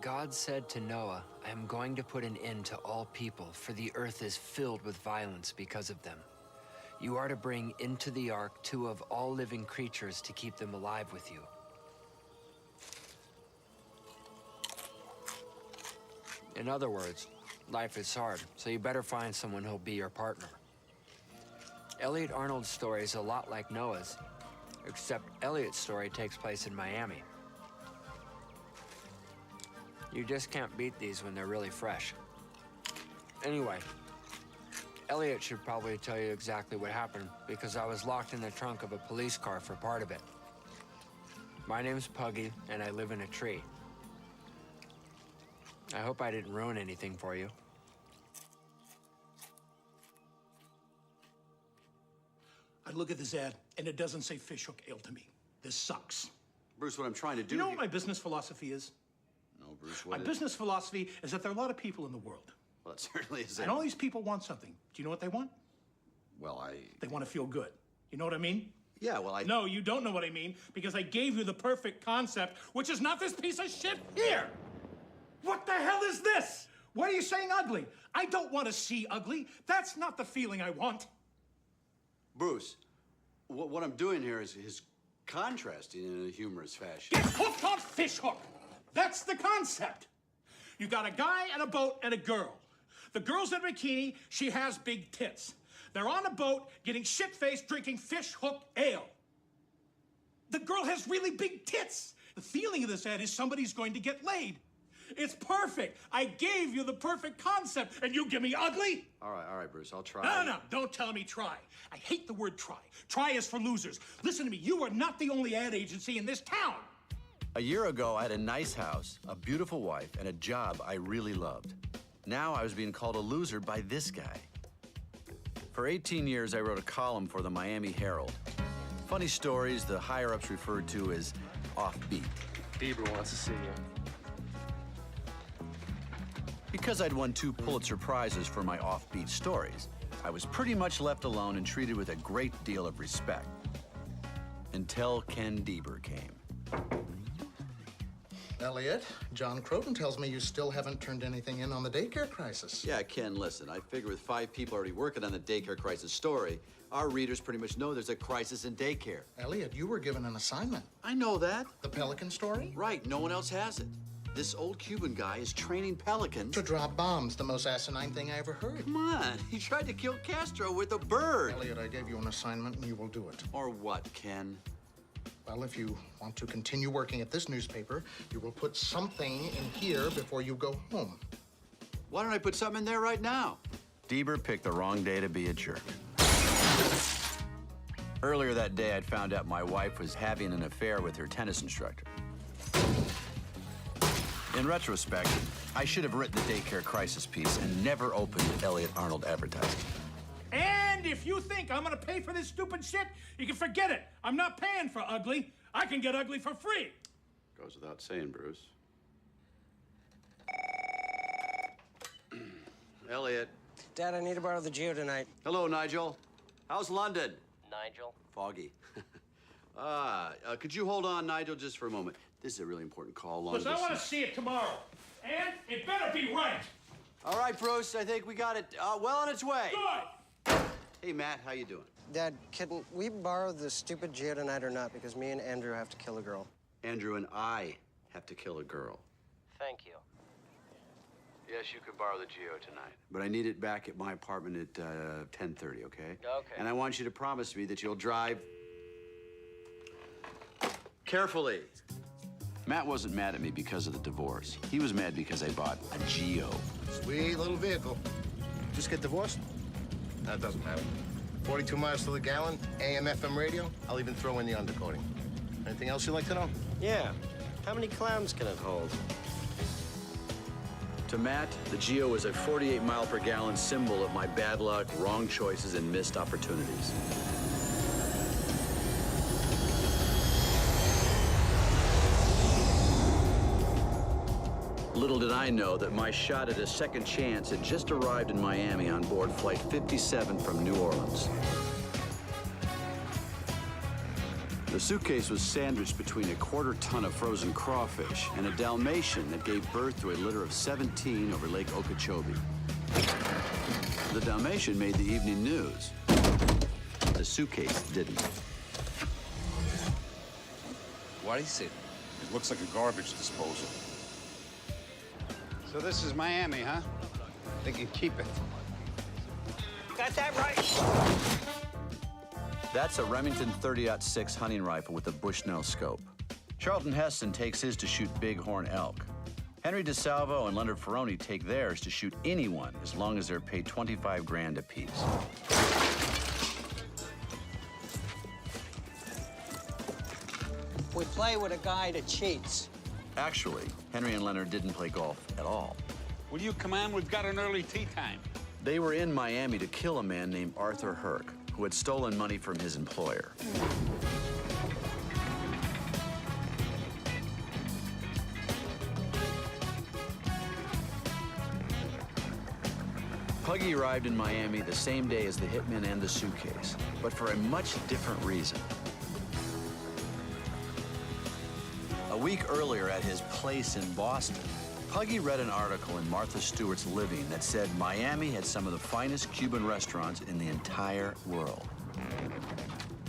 God said to Noah, I am going to put an end to all people, for the earth is filled with violence because of them. You are to bring into the ark 2 of all living creatures to keep them alive with you. In other words, life is hard, so you better find someone who'll be your partner. Elliot Arnold's story is a lot like Noah's, except Elliot's story takes place in Miami. You just can't beat these when they're really fresh. Anyway, Elliot should probably tell you exactly what happened, because I was locked in the trunk of a police car for part of it. My name's Puggy, and I live in a tree. I hope I didn't ruin anything for you. I look at this ad, and it doesn't say fishhook ale to me. This sucks. Bruce, what I'm trying to do You know here... what my business philosophy is? No, Bruce, My business philosophy is that there are a lot of people in the world. Well, it certainly is. And all these people want something. Do you know what they want? Well, They want to feel good. You know what I mean? Yeah, well, No, you don't know what I mean, because I gave you the perfect concept, which is not this piece of shit here! What the hell is this? What are you saying ugly? I don't want to see ugly. That's not the feeling I want. Bruce, what I'm doing here is contrasting in a humorous fashion. Get hooked on fishhook! That's the concept. You got a guy and a boat and a girl. The girl's in a bikini, she has big tits. They're on a boat, getting shit-faced, drinking fishhook ale. The girl has really big tits. The feeling of this ad is somebody's going to get laid. It's perfect. I gave you the perfect concept, and you give me ugly? All right, Bruce, I'll try. No, don't tell me try. I hate the word try. Try is for losers. Listen to me, you are not the only ad agency in this town. A year ago, I had a nice house, a beautiful wife, and a job I really loved. Now I was being called a loser by this guy. For 18 years, I wrote a column for the Miami Herald. Funny stories the higher-ups referred to as offbeat. Bieber wants to see you. Because I'd won 2 Pulitzer Prizes for my offbeat stories, I was pretty much left alone and treated with a great deal of respect. Until Ken Deaver came. Elliot, John Croton tells me you still haven't turned anything in on the daycare crisis. Yeah, Ken, listen, I figure with 5 people already working on the daycare crisis story, our readers pretty much know there's a crisis in daycare. Elliot, you were given an assignment. I know that. The Pelican story? Right, no one else has it. This old Cuban guy is training pelicans To drop bombs, the most asinine thing I ever heard. Come on, he tried to kill Castro with a bird. Elliot, I gave you an assignment and you will do it. Or what, Ken? Well, if you want to continue working at this newspaper, you will put something in here before you go home. Why don't I put something in there right now? Deaver picked the wrong day to be a jerk. Earlier that day, I'd found out my wife was having an affair with her tennis instructor. In retrospect, I should have written the daycare crisis piece and never opened Elliot Arnold advertising. And if you think I'm gonna pay for this stupid shit, you can forget it. I'm not paying for ugly. I can get ugly for free. Goes without saying, Bruce. Elliot. Dad, I need to borrow the Geo tonight. Hello, Nigel. How's London? Nigel? Foggy. Could you hold on, Nigel, just for a moment? This is a really important call. Listen, I want to see it tomorrow. And it better be right. All right, Bruce, I think we got it well on its way. Good. Hey, Matt, how you doing? Dad, can we borrow the stupid Geo tonight or not? Because me and Andrew have to kill a girl. Andrew and I have to kill a girl. Thank you. Yes, you can borrow the Geo tonight. But I need it back at my apartment at 10:30, okay? Okay. And I want you to promise me that you'll drive carefully. Matt wasn't mad at me because of the divorce. He was mad because I bought a Geo. Sweet little vehicle. Just get divorced? That doesn't matter. 42 miles to the gallon, AM, FM radio. I'll even throw in the undercoating. Anything else you'd like to know? Yeah. How many clowns can it hold? To Matt, the Geo was a 48-mile-per-gallon symbol of my bad luck, wrong choices, and missed opportunities. Little did I know that my shot at a second chance had just arrived in Miami on board Flight 57 from New Orleans. The suitcase was sandwiched between a quarter ton of frozen crawfish and a Dalmatian that gave birth to a litter of 17 over Lake Okeechobee. The Dalmatian made the evening news. The suitcase didn't. What is it? It looks like a garbage disposal. So this is Miami, huh? They can keep it. Got that right? That's a Remington 30-06 hunting rifle with a Bushnell scope. Charlton Heston takes his to shoot bighorn elk. Henry DeSalvo and Leonard Ferroni take theirs to shoot anyone as long as they're paid 25 grand apiece. We play with a guy that cheats. Actually, Henry and Leonard didn't play golf at all. Will you come on? We've got an early tea time. They were in Miami to kill a man named Arthur Herc, who had stolen money from his employer. Puggy arrived in Miami the same day as the hitman and the suitcase, but for a much different reason. A week earlier at his place in Boston, Puggy read an article in Martha Stewart's Living that said Miami had some of the finest Cuban restaurants in the entire world.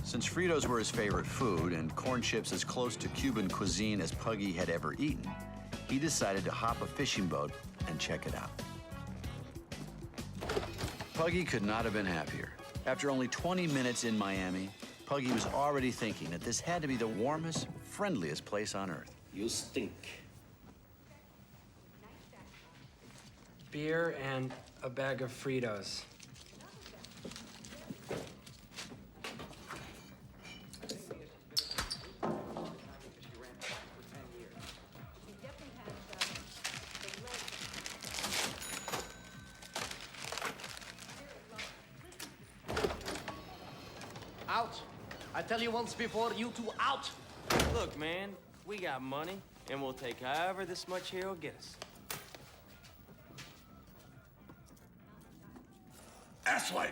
Since Fritos were his favorite food and corn chips as close to Cuban cuisine as Puggy had ever eaten, he decided to hop a fishing boat and check it out. Puggy could not have been happier. After only 20 minutes in Miami, Puggy was already thinking that this had to be the warmest, friendliest place on earth. You stink. Beer and a bag of Fritos. Out. I tell you once before, you two out. Look, man, we got money, and we'll take however this much here will get us. Asswipe!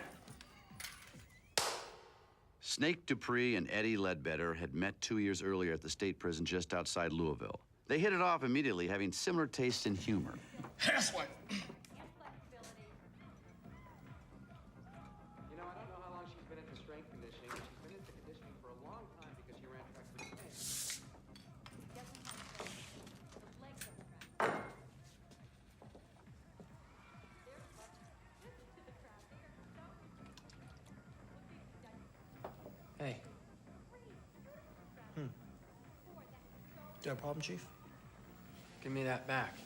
Snake Dupree and Eddie Ledbetter had met 2 years earlier at the state prison just outside Louisville. They hit it off immediately, having similar tastes in humor. Asswipe! You know, I don't know how long she's been into strength conditioning, but she's been into conditioning for a long time because she ran track for 10. Hey. Is there a problem, Chief? Give me that back.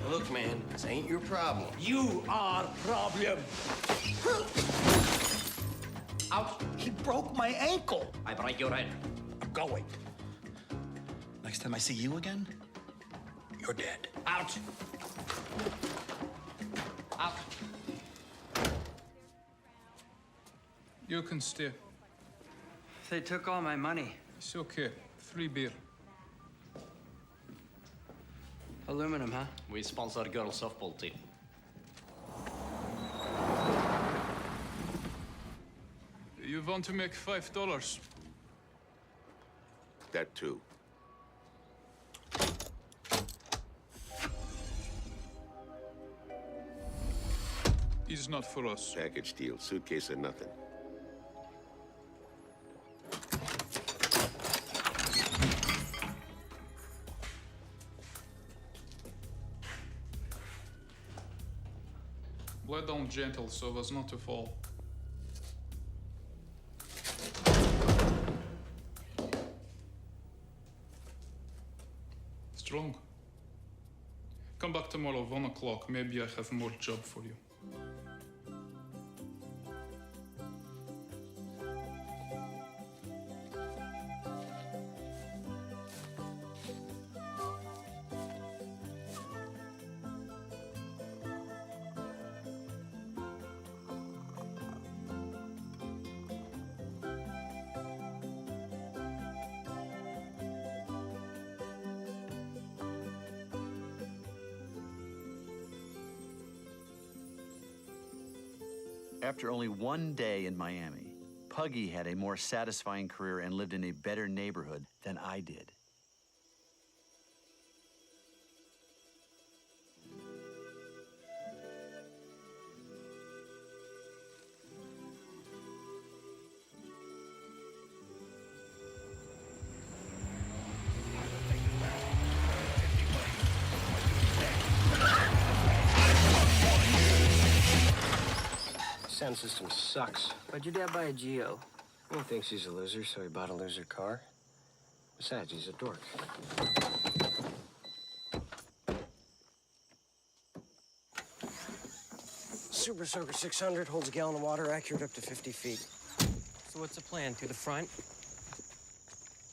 Look, man, this ain't your problem. You are problem. Out. He broke my ankle. I break your head. I'm going. Next time I see you again, you're dead. Out. Out. You can stay. They took all my money. It's okay. Free beer. Aluminum, huh? We sponsor a girls' softball team. You want to make $5? That too. It's not for us. Package deal, suitcase or nothing. Bled down gentle so as not to fall. Strong. Come back tomorrow, 1 o'clock. Maybe I have more job for you. After only one day in Miami, Puggy had a more satisfying career and lived in a better neighborhood than I did. Sound system sucks. Why'd your dad buy a Geo? He thinks he's a loser, so he bought a loser car. Besides, he's a dork. Super Soaker 600 holds a gallon of water, accurate up to 50 feet. So what's the plan? Through the front?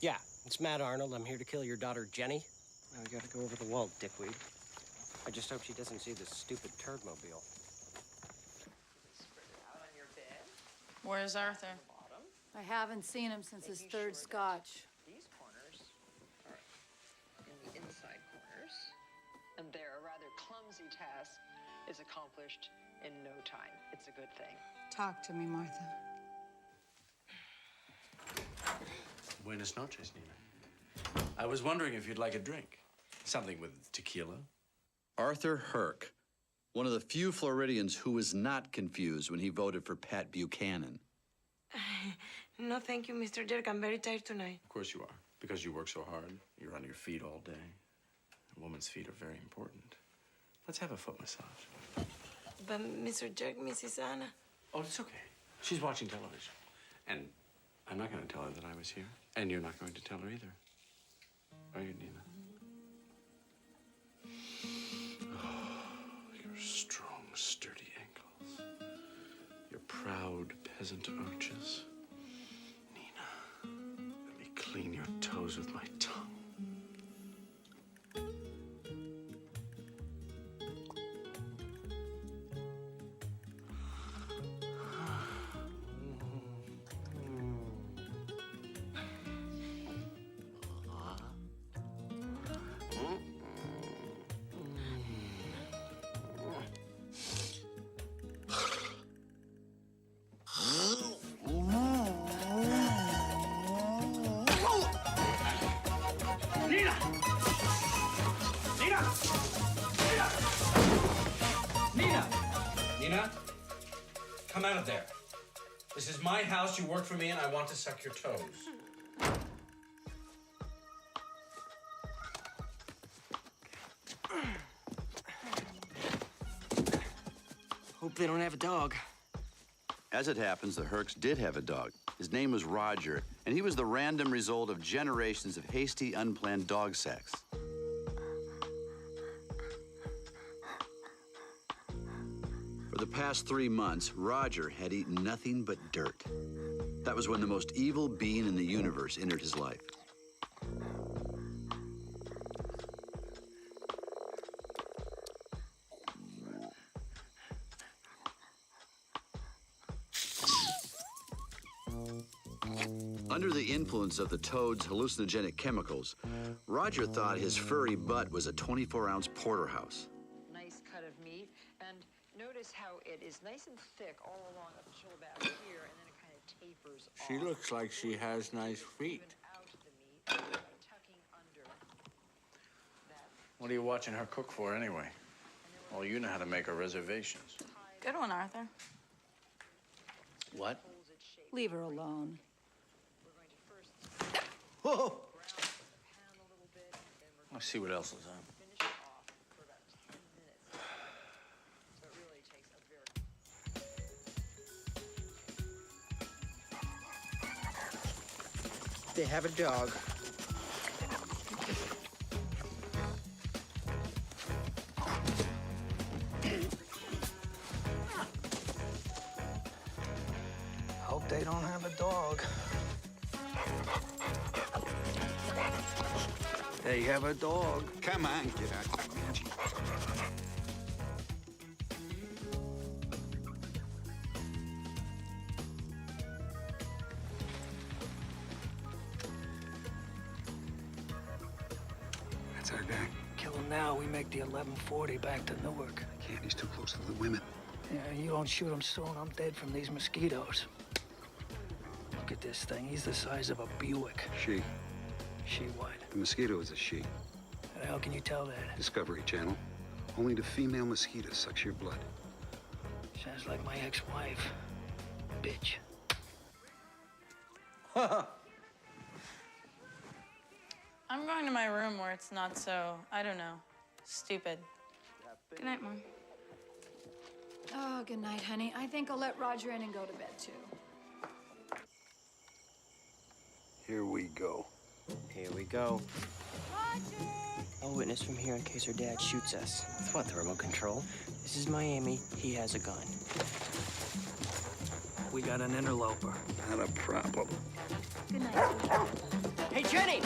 Yeah, it's Matt Arnold. I'm here to kill your daughter, Jenny. Now we gotta go over the wall, dickweed. I just hope she doesn't see this stupid turd-mobile. Where's Arthur? I haven't seen him since his third scotch. These corners are in the inside corners, and there, a rather clumsy task is accomplished in no time. It's a good thing. Talk to me, Martha. Buenas noches, Nina. I was wondering if you'd like a drink. Something with tequila. Arthur Herc, one of the few Floridians who was not confused when he voted for Pat Buchanan. No, thank you, Mr. Jerk. I'm very tired tonight. Of course you are, because you work so hard. You're on your feet all day. A woman's feet are very important. Let's have a foot massage. But, Mr. Jerk, Mrs. Anna... Oh, it's okay. She's watching television. And I'm not going to tell her that I was here. And you're not going to tell her either. Are you, Nina? Your strong, sturdy ankles. Your proud peasant arches. Nina, let me clean your toes with my tongue. Come out of there. This is my house, you work for me, and I want to suck your toes. Hope they don't have a dog. As it happens, the Hercs did have a dog. His name was Roger, and he was the random result of generations of hasty, unplanned dog sex. For the past 3 months, Roger had eaten nothing but dirt. That was when the most evil being in the universe entered his life. Under the influence of the toad's hallucinogenic chemicals, Roger thought his furry butt was a 24-ounce porterhouse. Nice cut of meat, and notice how it is nice and thick all along up until about here, and then it kind of tapers off. She looks like she has nice feet. Tucking under. What are you watching her cook for, anyway? Well, you know how to make her reservations. Good one, Arthur. What? Leave her alone. Whoa! Let's see what else is on. They have a dog. Hope they don't have a dog. They have a dog. Come on, get out. That's our guy. Kill him now, we make the 11:40 back to Newark. Can't, he's too close to the women. Yeah, you don't shoot him soon, I'm dead from these mosquitoes. Look at this thing. He's the size of a Buick. She. She what? The mosquito is a she. How the hell can you tell that? Discovery Channel. Only the female mosquito sucks your blood. Sounds like my ex-wife. Bitch. I'm going to my room where it's not so, I don't know, stupid. Good night, Mom. Oh, good night, honey. I think I'll let Roger in and go to bed, too. Here we go. Here we go. Roger! I'll witness from here in case her dad shoots us. With what, the remote control? This is Miami. He has a gun. We got an interloper. Not a problem. Good night, sweetheart. Hey, Jenny!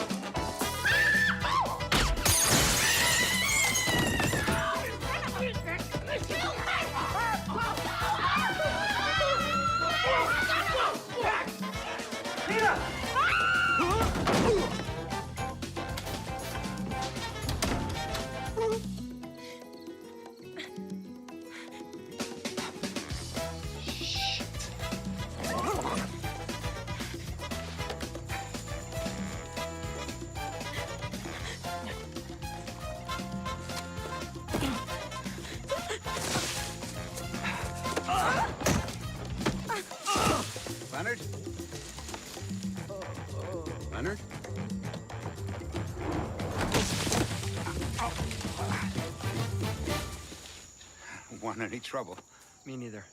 Leonard? Leonard? Want any trouble? Me neither.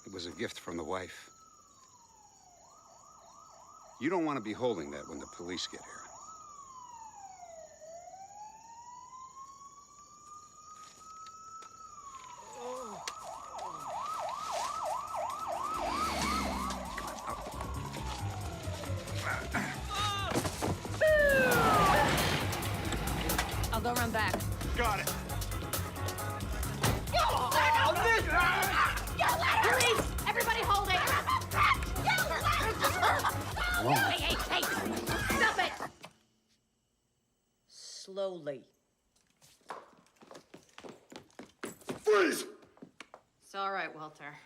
It was a gift from the wife. You don't want to be holding that when the police get here. I'll go run back. Got it. Police! Everybody hold it! Hey! Stop it! Slowly. Freeze! It's all right, Walter.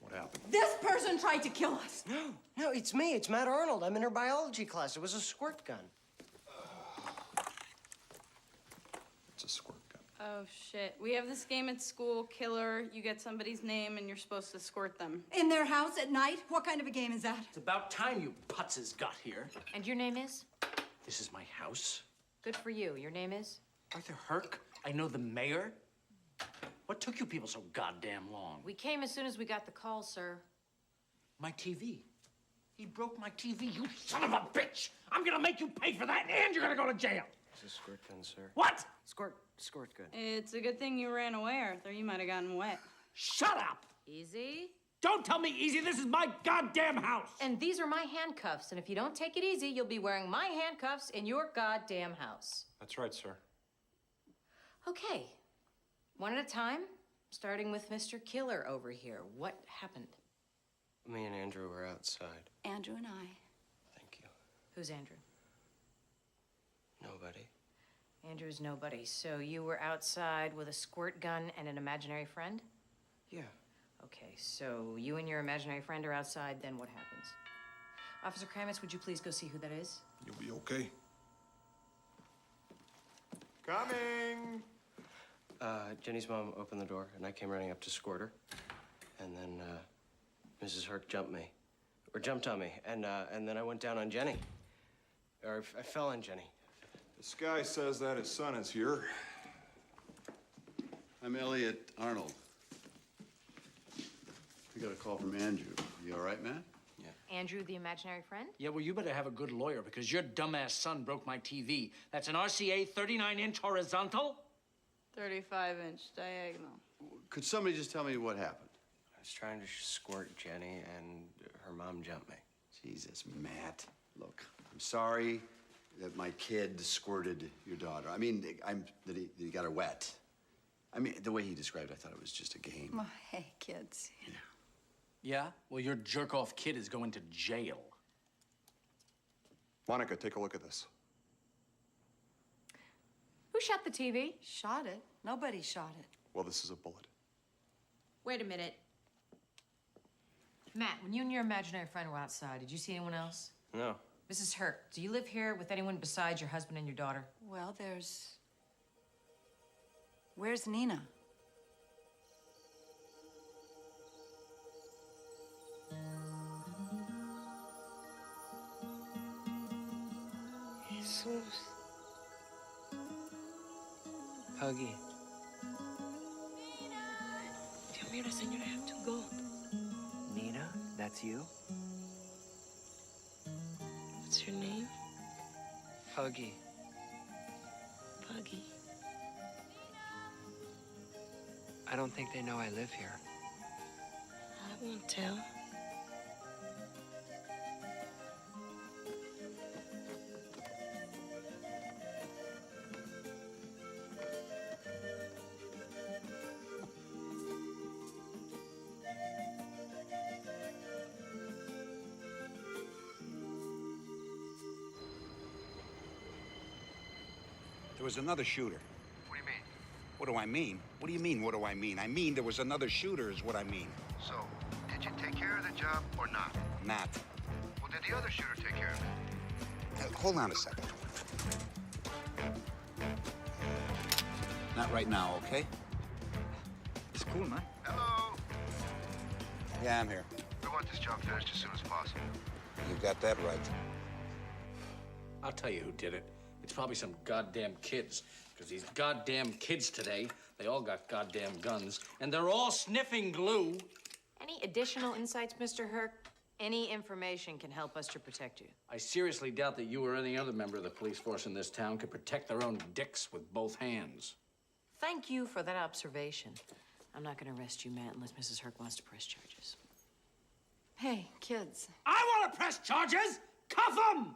What happened? This person tried to kill us. No, it's me. It's Matt Arnold. I'm in her biology class. It was a squirt gun. It's a squirt gun. Oh, shit. We have this game at school, Killer. You get somebody's name and you're supposed to squirt them. In their house at night? What kind of a game is that? It's about time you putzes got here. And your name is? This is my house. Good for you. Your name is? Arthur Herc? I know the mayor. What took you people so goddamn long? We came as soon as we got the call, sir. My TV. He broke my TV, you son of a bitch! I'm gonna make you pay for that, and you're gonna go to jail! It's a squirt gun, sir. What? Squirt gun. It's a good thing you ran away, Arthur. You might have gotten wet. Shut up! Easy. Don't tell me easy, this is my goddamn house! And these are my handcuffs, and if you don't take it easy, you'll be wearing my handcuffs in your goddamn house. That's right, sir. Okay. One at a time, starting with Mr. Killer over here. What happened? Me and Andrew were outside. Andrew and I. Thank you. Who's Andrew? Nobody. Andrew's nobody. So you were outside with a squirt gun and an imaginary friend? Yeah. Okay, so you and your imaginary friend are outside, then what happens? Officer Kramitz, would you please go see who that is? You'll be okay. Coming! Jenny's mom opened the door, and I came running up to squirt her. And then, Mrs. Herc jumped on me, and then I went down on Jenny. Or I fell on Jenny. This guy says that his son is here. I'm Elliot Arnold. We got a call from Andrew. You all right, man? Andrew, the imaginary friend? Yeah, well, you better have a good lawyer because your dumbass son broke my TV. That's an RCA 39-inch horizontal? 35-inch diagonal. Could somebody just tell me what happened? I was trying to squirt Jenny, and her mom jumped me. Jesus, Matt. Look, I'm sorry that my kid squirted your daughter. I mean, that he got her wet. I mean, the way he described it, I thought it was just a game. Oh, hey, kids. Yeah? Well, your jerk-off kid is going to jail. Monica, take a look at this. Who shot the TV? Shot it. Nobody shot it. Well, this is a bullet. Wait a minute. Matt, when you and your imaginary friend were outside, did you see anyone else? No. Mrs. Herc, do you live here with anyone besides your husband and your daughter? Well, where's Nina? Jesus. Huggy. Dios mío, señor, I have to go. Nina, that's you? What's your name? Huggy. Puggy. I don't think they know I live here. I won't tell. There was another shooter. What do you mean? What do I mean? What do you mean, what do I mean? I mean there was another shooter is what I mean. So, did you take care of the job or not? Not. Well, did the other shooter take care of it? Hold on a second. Not right now, okay? It's cool, man. Hello? Yeah, I'm here. We want this job finished as soon as possible. You got that right. I'll tell you who did it. It's probably some goddamn kids. Because these goddamn kids today, they all got goddamn guns, and they're all sniffing glue. Any additional insights, Mr. Herc? Any information can help us to protect you. I seriously doubt that you or any other member of the police force in this town could protect their own dicks with both hands. Thank you for that observation. I'm not going to arrest you, Matt, unless Mrs. Herc wants to press charges. Hey, kids. I want to press charges! Cuff them!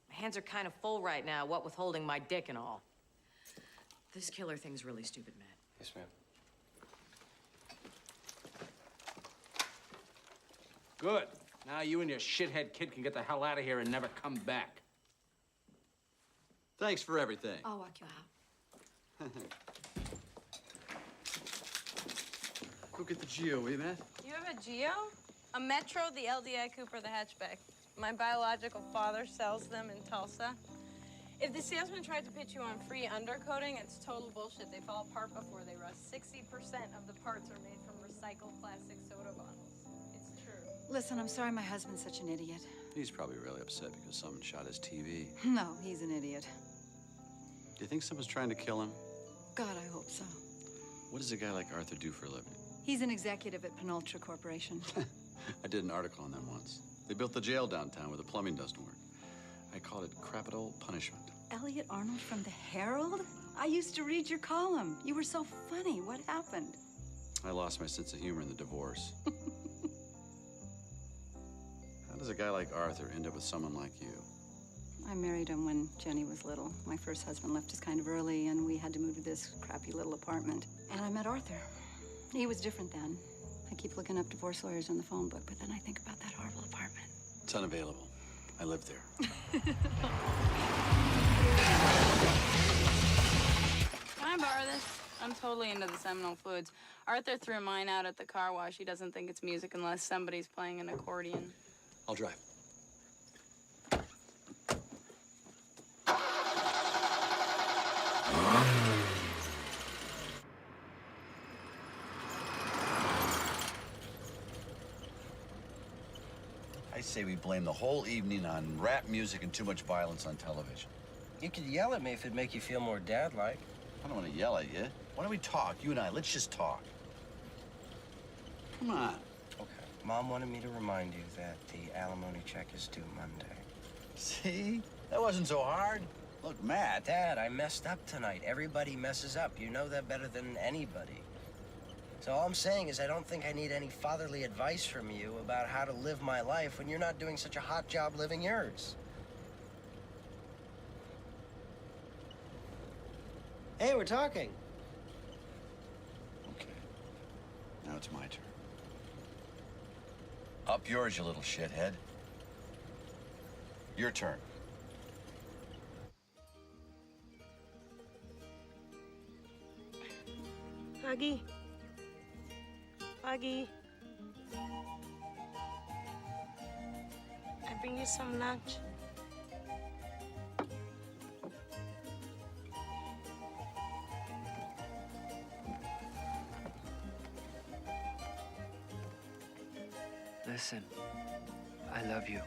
My hands are kind of full right now, what with holding my dick and all. This killer thing's really stupid, Matt. Yes, ma'am. Good. Now you and your shithead kid can get the hell out of here and never come back. Thanks for everything. I'll walk you out. Go get the Geo, will you, Matt? You have a Geo? A Metro, the LDI Cooper, the hatchback. My biological father sells them in Tulsa. If the salesman tried to pitch you on free undercoating, it's total bullshit. They fall apart before they rust. 60% of the parts are made from recycled plastic soda bottles. It's true. Listen, I'm sorry my husband's such an idiot. He's probably really upset because someone shot his TV. No, he's an idiot. Do you think someone's trying to kill him? God, I hope so. What does a guy like Arthur do for a living? He's an executive at Penultra Corporation. I did an article on them once. They built the jail downtown where the plumbing doesn't work. I called it Capital Punishment. Elliot Arnold from the Herald? I used to read your column. You were so funny. What happened? I lost my sense of humor in the divorce. How does a guy like Arthur end up with someone like you? I married him when Jenny was little. My first husband left us kind of early, and we had to move to this crappy little apartment. And I met Arthur. He was different then. I keep looking up divorce lawyers in the phone book, but then I think about that horrible apartment. It's unavailable. I live there. Can I borrow this? I'm totally into the seminal fluids. Arthur threw mine out at the car wash. He doesn't think it's music unless somebody's playing an accordion. I'll drive. I say we blame the whole evening on rap music and too much violence on television. You could yell at me if it'd make you feel more dad-like. I don't want to yell at you. Why don't we talk, you and I? Let's just talk. Come on. Okay. Mom wanted me to remind you that the alimony check is due Monday. See? That wasn't so hard. Look, Matt. Dad, I messed up tonight. Everybody messes up. You know that better than anybody. So all I'm saying is I don't think I need any fatherly advice from you about how to live my life when you're not doing such a hot job living yours. Hey, we're talking. Okay. Now it's my turn. Up yours, you little shithead. Your turn. Buggy. Buggy. I bring you some lunch. Listen, I love you.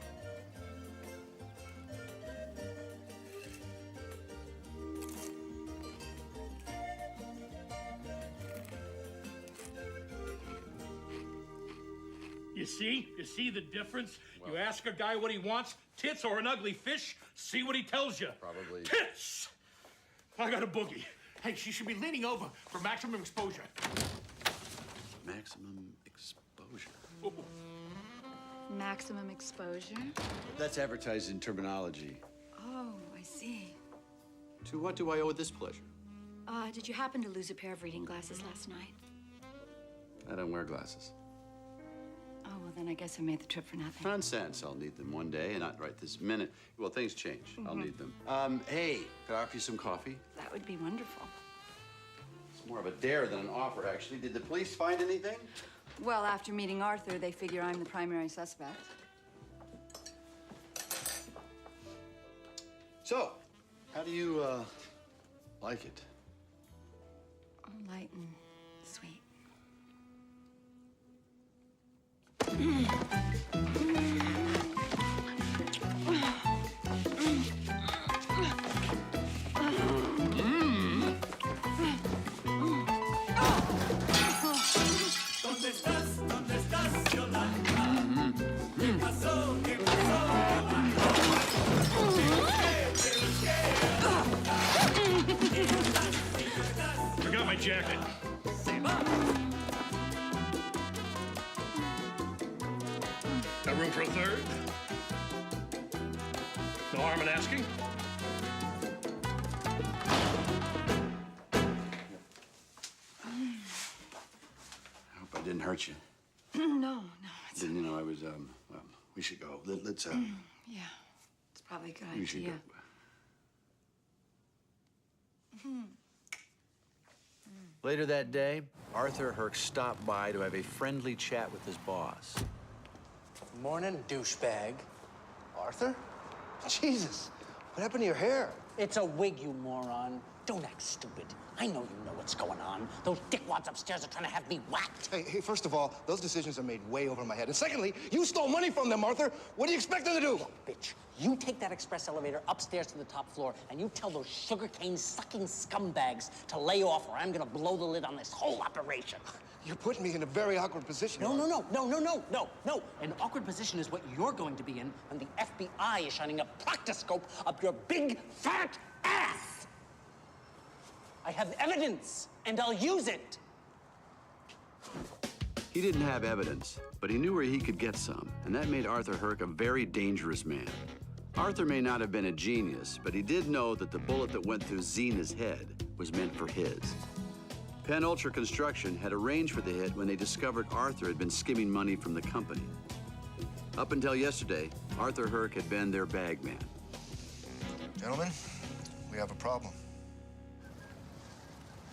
You see the difference? You ask a guy what he wants, tits or an ugly fish, see what he tells you. Probably. Tits! I got a boogie. Hey, she should be leaning over for maximum exposure. Maximum exposure. Ooh. Maximum exposure? That's advertised in terminology. Oh, I see. To what do I owe this pleasure? Did you happen to lose a pair of reading glasses last night? I don't wear glasses. Oh, well, then I guess I made the trip for nothing. Nonsense. I'll need them one day, and not right this minute. Well, things change. I'll need them. Hey, could I offer you some coffee? That would be wonderful. It's more of a dare than an offer, actually. Did the police find anything? Well, after meeting Arthur, they figure I'm the primary suspect. So, how do you, like it? Light and sweet. Forgot my jacket. Got room for a third? No harm in asking? I hope I didn't hurt you. No, it's... Then, you know, I was, well, we should go. Let's, Yeah, it's probably a good we should idea. go. Later that day, Arthur Herc stopped by to have a friendly chat with his boss. Morning, douchebag. Arthur? Jesus, what happened to your hair? It's a wig, you moron. Don't act stupid. I know you know what's going on. Those dickwads upstairs are trying to have me whacked. Hey, first of all, those decisions are made way over my head. And secondly, you stole money from them, Arthur. What do you expect them to do? Bitch, you take that express elevator upstairs to the top floor and you tell those sugarcane sucking scumbags to lay off or I'm gonna blow the lid on this whole operation. You're putting me in a very awkward position. No. An awkward position is what you're going to be in when the FBI is shining a proctoscope up your big, fat ass. I have evidence, and I'll use it. He didn't have evidence, but he knew where he could get some, and that made Arthur Herc a very dangerous man. Arthur may not have been a genius, but he did know that the bullet that went through Zena's head was meant for his. Penn Ultra Construction had arranged for the hit when they discovered Arthur had been skimming money from the company. Up until yesterday, Arthur Herc had been their bag man. Gentlemen, we have a problem.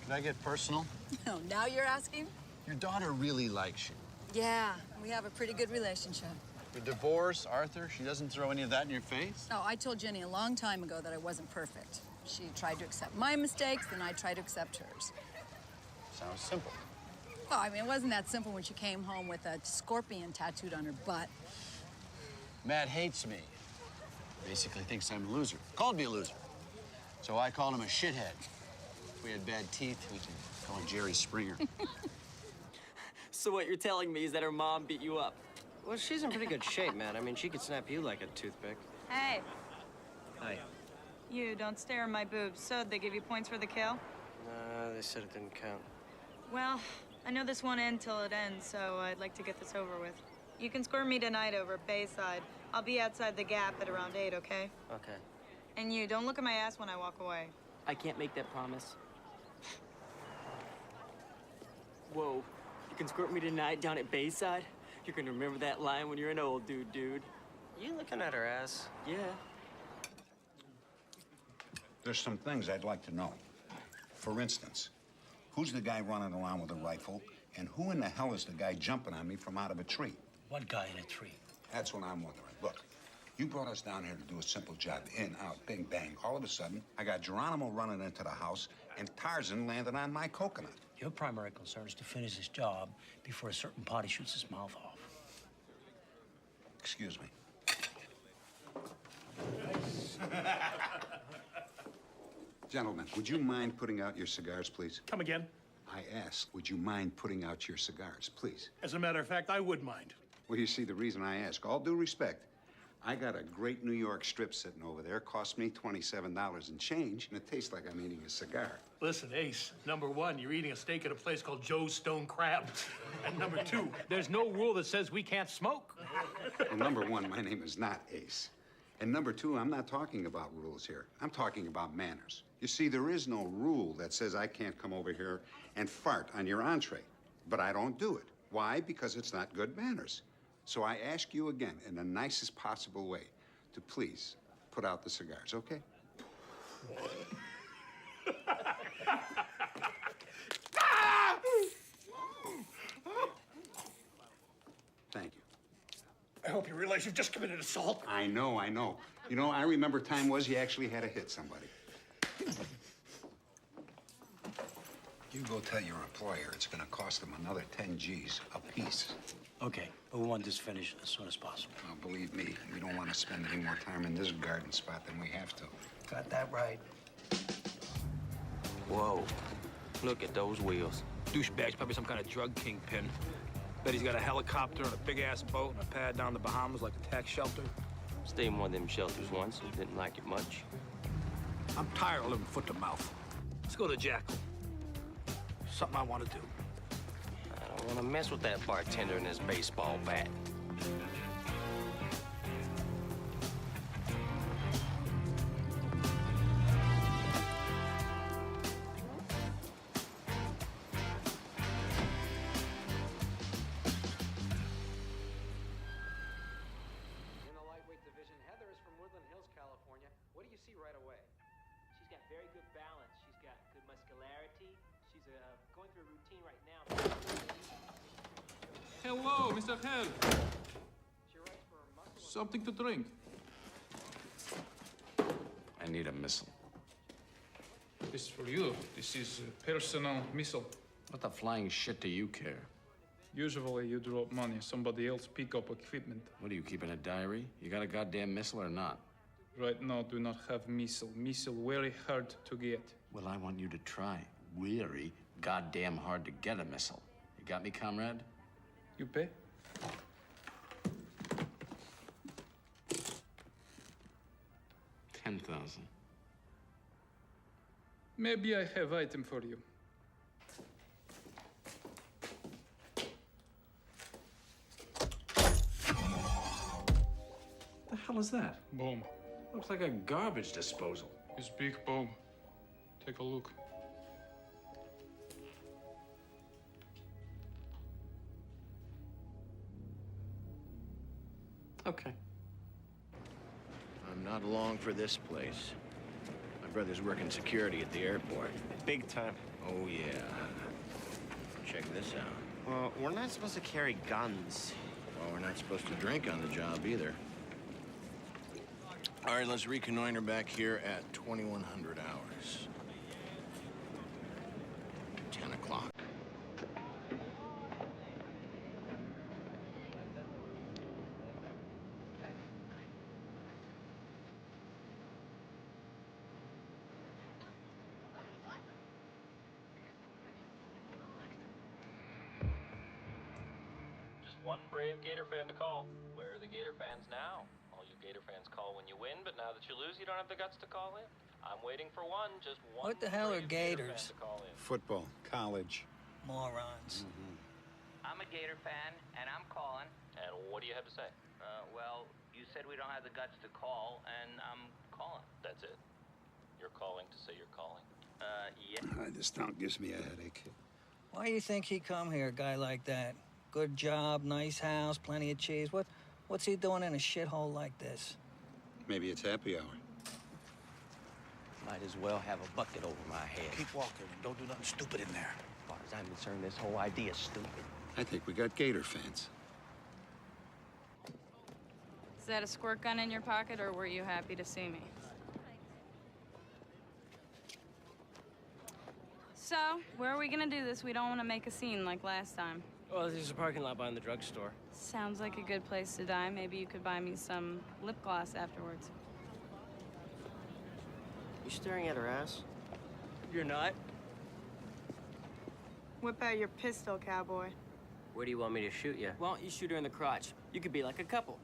Can I get personal? Oh, now you're asking? Your daughter really likes you. Yeah, we have a pretty good relationship. The divorce, Arthur, she doesn't throw any of that in your face? Oh, I told Jenny a long time ago that I wasn't perfect. She tried to accept my mistakes, and I tried to accept hers. Sounds simple. Well, I mean, it wasn't that simple when she came home with a scorpion tattooed on her butt. Matt hates me. Basically thinks I'm a loser. Called me a loser. So I called him a shithead. If we had bad teeth, we could call him Jerry Springer. So what you're telling me is that her mom beat you up? Well, she's in pretty good shape, man. I mean, she could snap you like a toothpick. Hey, Hi. you don't stare at my boobs. So, they give you points for the kill? They said it didn't count. Well, I know this won't end till it ends, so I'd like to get this over with. You can score me tonight over at Bayside. I'll be outside the Gap at around 8, okay? Okay. And you, don't look at my ass when I walk away. I can't make that promise. Whoa, you can squirt me tonight down at Bayside? You're gonna remember that line when you're an old dude. You looking at her ass? Yeah. There's some things I'd like to know. For instance, Who's the guy running around with a rifle? And who in the hell is the guy jumping on me from out of a tree? What guy in a tree? That's what I'm wondering. Look, you brought us down here to do a simple job. In, out, bing, bang. All of a sudden, I got Geronimo running into the house, and Tarzan landed on my coconut. Your primary concern is to finish this job before a certain party shoots his mouth off. Excuse me. Gentlemen, would you mind putting out your cigars, please? Come again? I asked, would you mind putting out your cigars, please? As a matter of fact, I would mind. Well, you see, the reason I ask, all due respect, I got a great New York strip sitting over there. Cost me $27 and change, and it tastes like I'm eating a cigar. Listen, Ace, number one, you're eating a steak at a place called Joe's Stone Crab. And number two, there's no rule that says we can't smoke. Well, number one, my name is not Ace. And number two, I'm not talking about rules here. I'm talking about manners. You see, there is no rule that says I can't come over here and fart on your entree. But I don't do it. Why? Because it's not good manners. So I ask you again, in the nicest possible way, to please put out the cigars, okay? Thank you. I hope you realize you've just committed assault. I know, I know. You know, I remember time was you actually had to hit somebody. You go tell your employer it's gonna cost them another 10 G's a piece. Okay, but we want this finished as soon as possible. Now, believe me, we don't want to spend any more time in this garden spot than we have to. Got that right. Whoa, look at those wheels. Douchebag's probably some kind of drug kingpin. Bet he's got a helicopter and a big-ass boat and a pad down the Bahamas like a tax shelter. Stayed in one of them shelters once and didn't like it much. I'm tired of living foot to mouth. Let's go to Jackal. Something I want to do. I don't want to mess with that bartender and his baseball bat. Hello, Mr. Hell. Something to drink. I need a missile. This is for you. This is a personal missile. What the flying shit do you care? Usually you drop money, somebody else pick up equipment. What are you, keeping a diary? You got a goddamn missile or not? Right now, do not have missile. Missile very hard to get. Well, I want you to try. Very goddamn hard to get a missile. You got me, comrade? You pay? $10,000. Maybe I have item for you. The hell is that? Bomb. Looks like a garbage disposal. It's big bomb. Take a look. Okay. I'm not long for this place. My brother's working security at the airport. Big time. Oh, yeah. Check this out. Well, we're not supposed to carry guns. Well, we're not supposed to drink on the job either. All right, let's reconnoiter back here at 2100 hours. 10 o'clock. One brave Gator fan to call. Where are the Gator fans now? All you Gator fans call when you win, but now that you lose, you don't have the guts to call in. I'm waiting for one, just one. What the hell are brave Gator Gators? fan to call in. Football, college. Morons. I'm a Gator fan, and I'm calling. And what do you have to say? Well, you said we don't have the guts to call, and I'm calling. That's it. You're calling to say you're calling. Yeah. This town gives me a headache. Why do you think he come here, a guy like that? Good job, nice house, plenty of cheese. What's he doing in a shithole like this? Maybe it's happy hour. Might as well have a bucket over my head. Keep walking and don't do nothing stupid in there. I'm concerned this whole idea is stupid. I think we got Gator fans. Is that a squirt gun in your pocket, or were you happy to see me? So, where are we gonna do this? We don't want to make a scene like last time. Well, there's a parking lot behind the drugstore. Sounds like a good place to die. Maybe you could buy me some lip gloss afterwards. You staring at her ass? You're not? Whip out your pistol, cowboy. Where do you want me to shoot you? Why don't you shoot her in the crotch? You could be like a couple.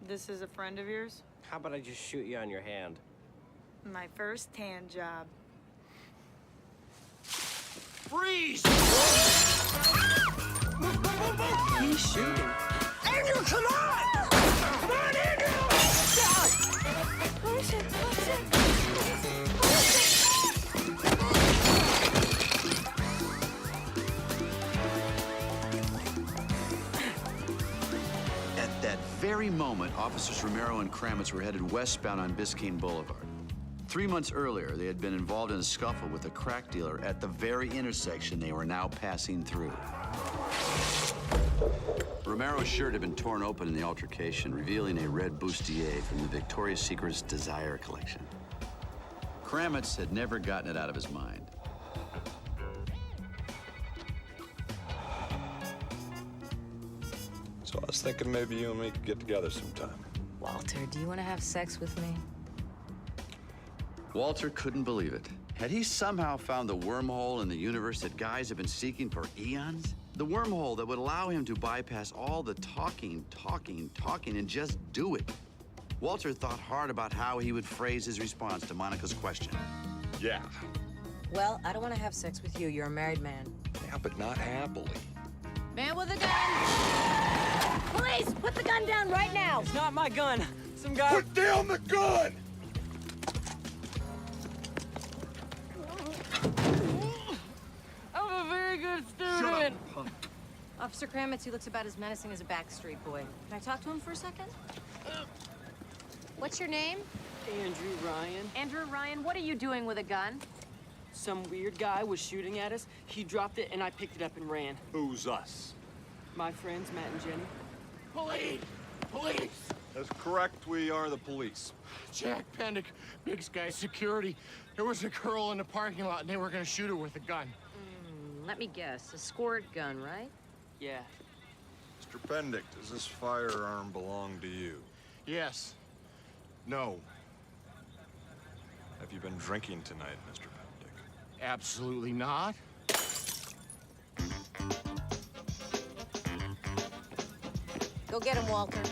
This is a friend of yours? How about I just shoot you on your hand? My first hand job. Freeze! He's shooting. Andrew, come on! Come on, Andrew! Push it, push it. At that very moment, Officers Romero and Kramitz were headed westbound on Biscayne Boulevard. 3 months earlier, they had been involved in a scuffle with a crack dealer at the very intersection they were now passing through. Romero's shirt had been torn open in the altercation, revealing a red bustier from the Victoria's Secret's Desire collection. Kramitz had never gotten it out of his mind. So I was thinking maybe you and me could get together sometime. Walter, do you want to have sex with me? Walter couldn't believe it. Had he somehow found the wormhole in the universe that guys have been seeking for eons? The wormhole that would allow him to bypass all the talking, and just do it. Walter thought hard about how he would phrase his response to Monica's question. Yeah. Well, I don't want to have sex with you. You're a married man. Yeah, but not happily. Man with a gun! Police, put the gun down right now! It's not my gun. Some guy... Put down the gun! I'm a very good student. Officer Kramitz, he looks about as menacing as a backstreet boy. Can I talk to him for a second? What's your name? Andrew Ryan. Andrew Ryan, what are you doing with a gun? Some weird guy was shooting at us. He dropped it, and I picked it up and ran. Who's us? My friends, Matt and Jenny. Police! Police! That's correct, we are the police. Jack Pendick, Big Sky Security. There was a girl in the parking lot, and they were gonna shoot her with a gun. Let me guess, a squirt gun, right? Yeah. Mr. Pendick, does this firearm belong to you? Yes. No. Have you been drinking tonight, Mr. Pendick? Absolutely not. Go get him, Walter.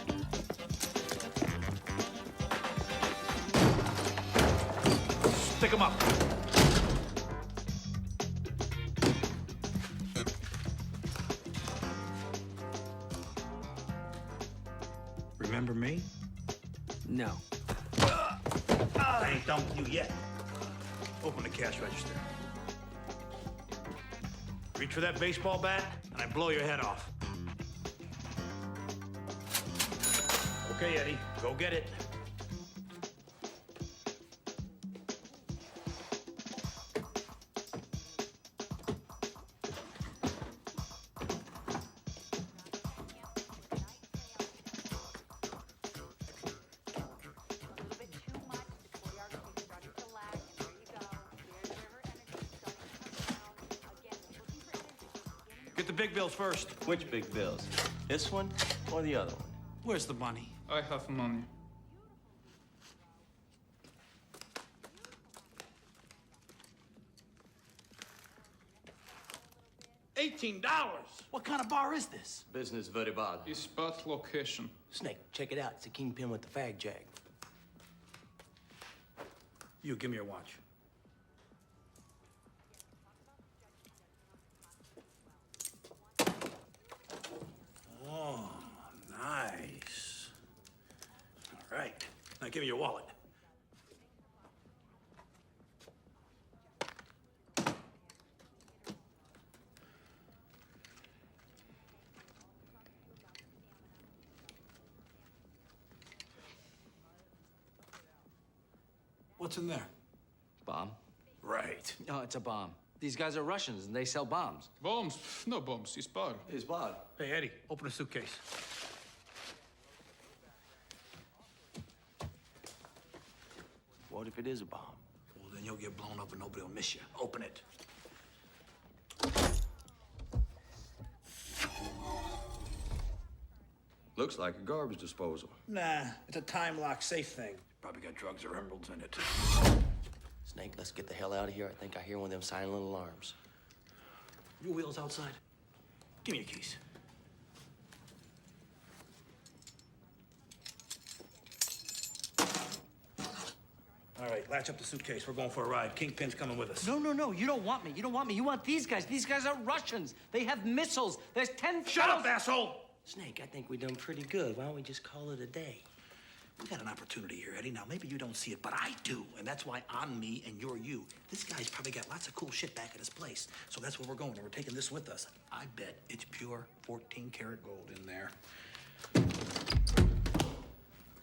Stick him up. Remember me? No. I ain't done with you yet. Open the cash register. Reach for that baseball bat, and I blow your head off. Okay, Eddie, go get it. Get the big bills first. Which big bills? This one or the other one? Where's the money? I have money. $18? What kind of bar is this? Business very bad. Spot location. Snake, check it out. It's a kingpin with the fag jag. You, give me your watch. Oh, nice. All right. Now give me your wallet. What's in there? Bomb? Right. No, it's a bomb. These guys are Russians and they sell bombs. Bombs? No bombs. It's bar. It's bar. Hey, Eddie, open the suitcase. What if it is a bomb? Well, then you'll get blown up and nobody will miss you. Open it. Looks like a garbage disposal. Nah, it's a time-lock safe thing. Probably got drugs or emeralds in it. Snake, let's get the hell out of here. I think I hear one of them silent alarms. Your wheels outside? Give me your keys. All right, latch up the suitcase. We're going for a ride. Kingpin's coming with us. No, no, no. You don't want me. You don't want me. You want these guys. These guys are Russians. They have missiles. There's 10. Shut up, asshole! Snake, I think we've done pretty good. Why don't we just call it a day? We got an opportunity here, Eddie. Now, maybe you don't see it, but I do. And that's why I'm me and you're you. This guy's probably got lots of cool shit back at his place. So that's where we're going, and we're taking this with us. I bet it's pure 14-karat gold in there.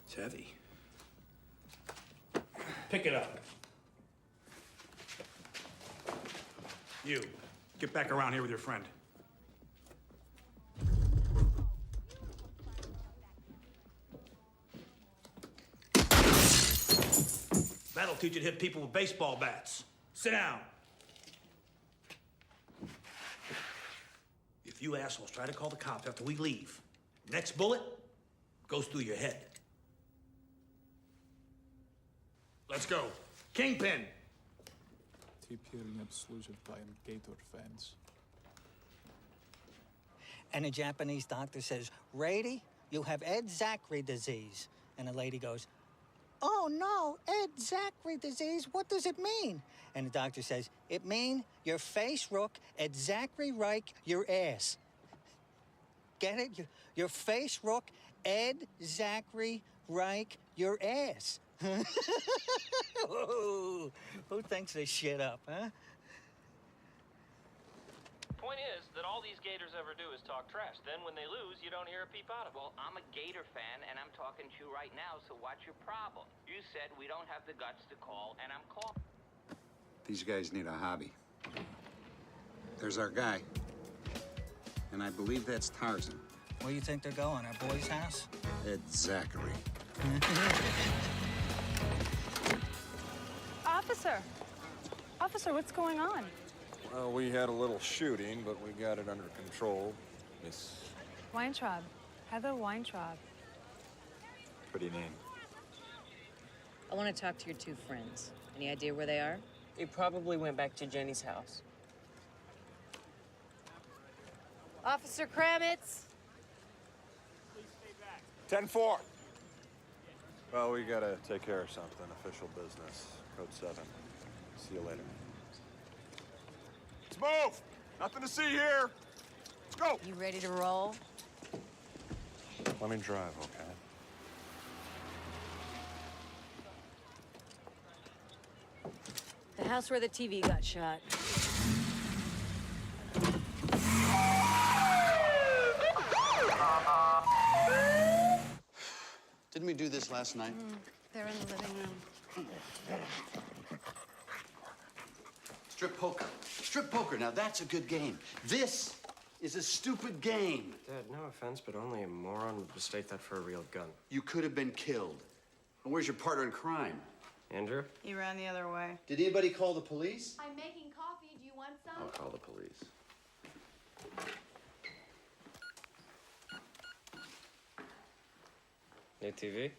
It's heavy. Pick it up. You, get back around here with your friend. That'll teach you to hit people with baseball bats. Sit down. If you assholes try to call the cops after we leave, next bullet goes through your head. Let's go. Kingpin. Tip here in obslusive by Gator fans. And a Japanese doctor says, Rady, you have Ed Zachary disease. And the lady goes, oh no, Ed Zachary disease, what does it mean? And the doctor says, it mean your face rook, Ed Zachary Reich, your ass. Get it? Your face rook, Ed Zachary Reich, your ass. Who thinks this shit up, huh? Point is that all these Gators ever do is talk trash. Then when they lose, you don't hear a peep out of it. Well, I'm a Gator fan, and I'm talking to you right now, so what's your problem? You said we don't have the guts to call, and I'm calling. These guys need a hobby. There's our guy. And I believe that's Tarzan. Where do you think they're going? Our boy's house? Ed Zachary. Officer, what's going on? Well, we had a little shooting, but we got it under control. Miss... Weintraub. Heather Weintraub. Pretty name. I want to talk to your two friends. Any idea where they are? They probably went back to Jenny's house. Officer Kramitz. 10-4. Well, we gotta take care of something. Official business. Code 7. See you later. Let's move! Nothing to see here. Let's go! You ready to roll? Let me drive, okay? The house where the TV got shot. Didn't we do this last night? They're in the living room. Strip poker. Strip poker. Now that's a good game. This is a stupid game. Dad, no offense, but only a moron would mistake that for a real gun. You could have been killed. And where's your partner in crime? Andrew? He ran the other way. Did anybody call the police? I'm making coffee. Do you want some? I'll call the police. New TV?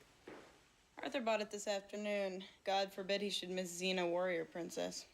Arthur bought it this afternoon. God forbid he should miss Xena Warrior Princess.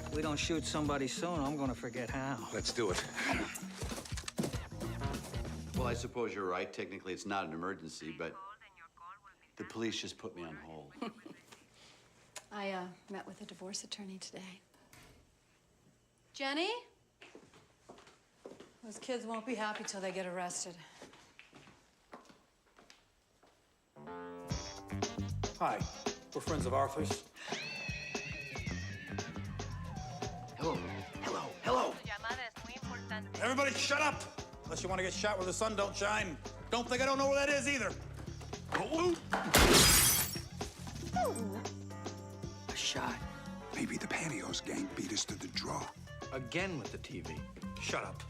If we don't shoot somebody soon, I'm gonna forget how. Let's do it. Well, I suppose you're right. Technically, it's not an emergency, but the police just put me on hold. I met with a divorce attorney today. Jenny? Those kids won't be happy till they get arrested. Hi, we're friends of Arthur's. Hello. Hello. Hello. Everybody shut up! Unless you want to get shot where the sun don't shine. Don't think I don't know where that is either. A shot. Maybe the Pantyhose gang beat us to the draw. Again with the TV. Shut up.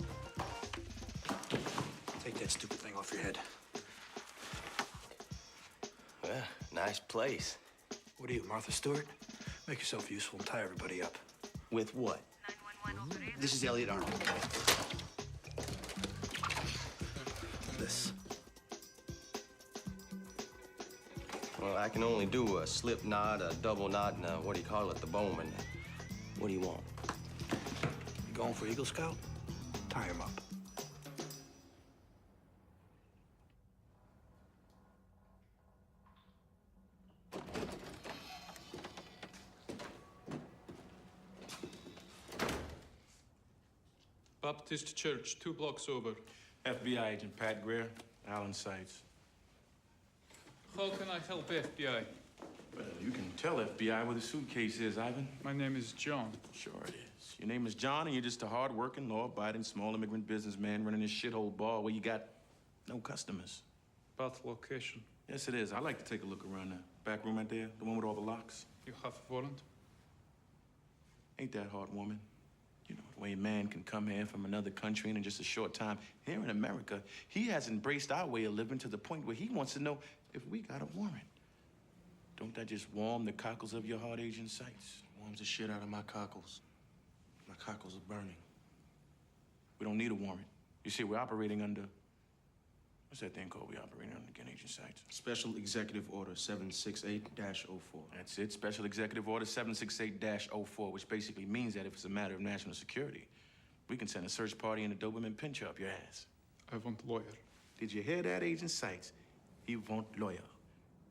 Take that stupid thing off your head. Well, nice place. What are you, Martha Stewart? Make yourself useful and tie everybody up. With what? This is Elliot Arnold. This. Well, I can only do a slip knot, a double knot, and what do you call it, the Bowman. What do you want? You going for Eagle Scout? Tie him up. Baptist Church, 2 blocks over. FBI agent Pat Greer, Allen Sites. How can I help FBI? Well, you can tell FBI where the suitcase is, Ivan. My name is John. Sure it is. Your name is John, and you're just a hard-working, law-abiding, small immigrant businessman running this shithole bar where you got no customers. Bad location. Yes, it is. I like to take a look around the back room right there, the one with all the locks. You have a warrant? Ain't that hard, woman? You know, the way a man can come here from another country and in just a short time. Here in America, he has embraced our way of living to the point where he wants to know if we got a warrant. Don't that just warm the cockles of your heart, Agent Sights? Warms the shit out of my cockles. My cockles are burning. We don't need a warrant. You see, we're operating under... What's that thing called we operating under again, Agent Sights? Special Executive Order 768-04. That's it, Special Executive Order 768-04, which basically means that if it's a matter of national security, we can send a search party and a Doberman pincher up your ass. I want lawyer. Did you hear that, Agent Sights? He want lawyer.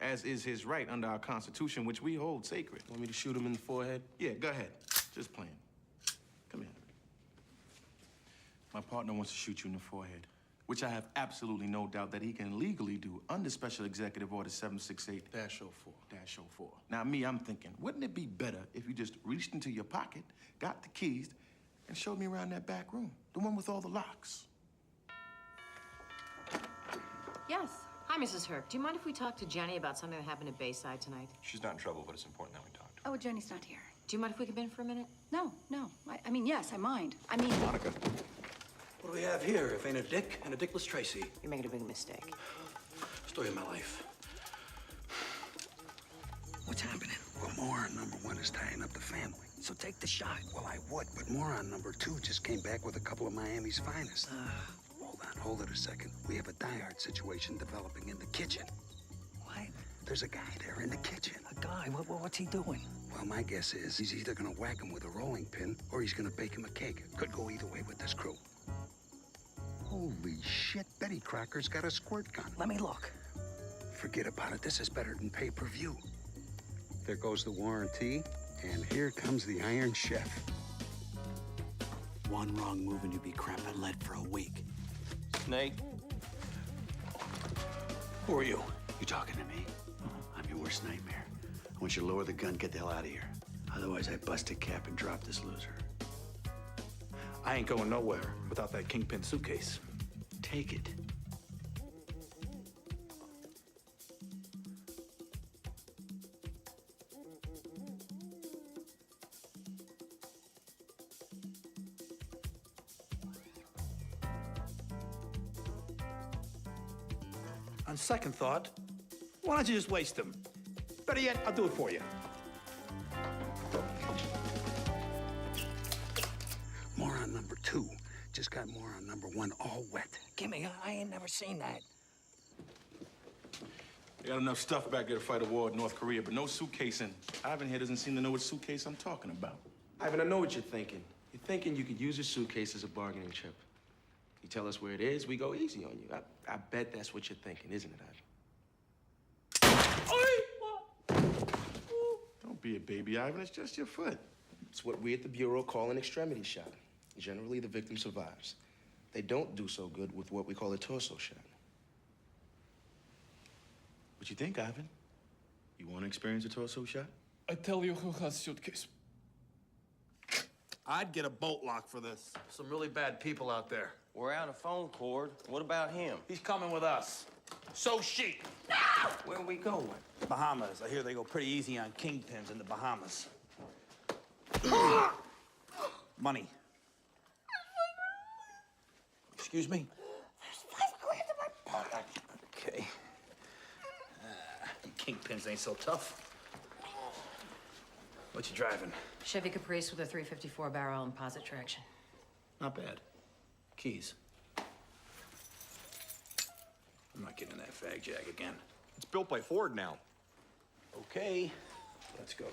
As is his right under our Constitution, which we hold sacred. Want me to shoot him in the forehead? Yeah, go ahead. Just playing. Come here. My partner wants to shoot you in the forehead, which I have absolutely no doubt that he can legally do under Special Executive Order 768-04. Now, me, I'm thinking, wouldn't it be better if you just reached into your pocket, got the keys, and showed me around that back room, the one with all the locks? Yes. Hi, Mrs. Herc. Do you mind if we talk to Jenny about something that happened at Bayside tonight? She's not in trouble, but it's important that we talk to her. Oh, Jenny's not here. Do you mind if we come in for a minute? No. I mean, yes, I mind. I mean... Monica. What do we have here if ain't a dick and a dickless Tracy? You're making a big mistake. Story of my life. What's happening? Well, moron number 1 is tying up the family. So take the shot. Well, I would, but moron number 2 just came back with a couple of Miami's finest. Hold it a second. We have a die-hard situation developing in the kitchen. What? There's a guy there in the kitchen. A guy? What's he doing? Well, my guess is he's either gonna whack him with a rolling pin or he's gonna bake him a cake. Could go either way with this crew. Holy shit, Betty Crocker's got a squirt gun. Let me look. Forget about it. This is better than pay-per-view. There goes the warranty, and here comes the Iron Chef. One wrong move and you'd be crap at lead for a week. Nate? Who are you? You talking to me? I'm your worst nightmare. I want you to lower the gun, get the hell out of here. Otherwise, I bust a cap and drop this loser. I ain't going nowhere without that kingpin suitcase. Take it. On second thought, why don't you just waste them? Better yet, I'll do it for you. Moron number 2 just got moron number 1 all wet. Gimme, I ain't never seen that. They got enough stuff back there to fight a war in North Korea, but no suitcase in. Ivan here doesn't seem to know what suitcase I'm talking about. Ivan, I know what you're thinking. You're thinking you could use your suitcase as a bargaining chip. You tell us where it is, we go easy on you. I bet that's what you're thinking, isn't it, Ivan? Don't be a baby, Ivan. It's just your foot. It's what we at the Bureau call an extremity shot. Generally, the victim survives. They don't do so good with what we call a torso shot. What you think, Ivan? You want to experience a torso shot? I tell you who has suitcase. I'd get a bolt lock for this. Some really bad people out there. We're out of phone cord. What about him? He's coming with us. So she. Where are we going? Bahamas. I hear they go pretty easy on kingpins in the Bahamas. Money. Excuse me? Okay. Kingpins ain't so tough. What you driving? Chevy Caprice with a 354 barrel and posit traction. Not bad. Keys. I'm not getting in that fag jag again. It's built by Ford now. Okay, let's go.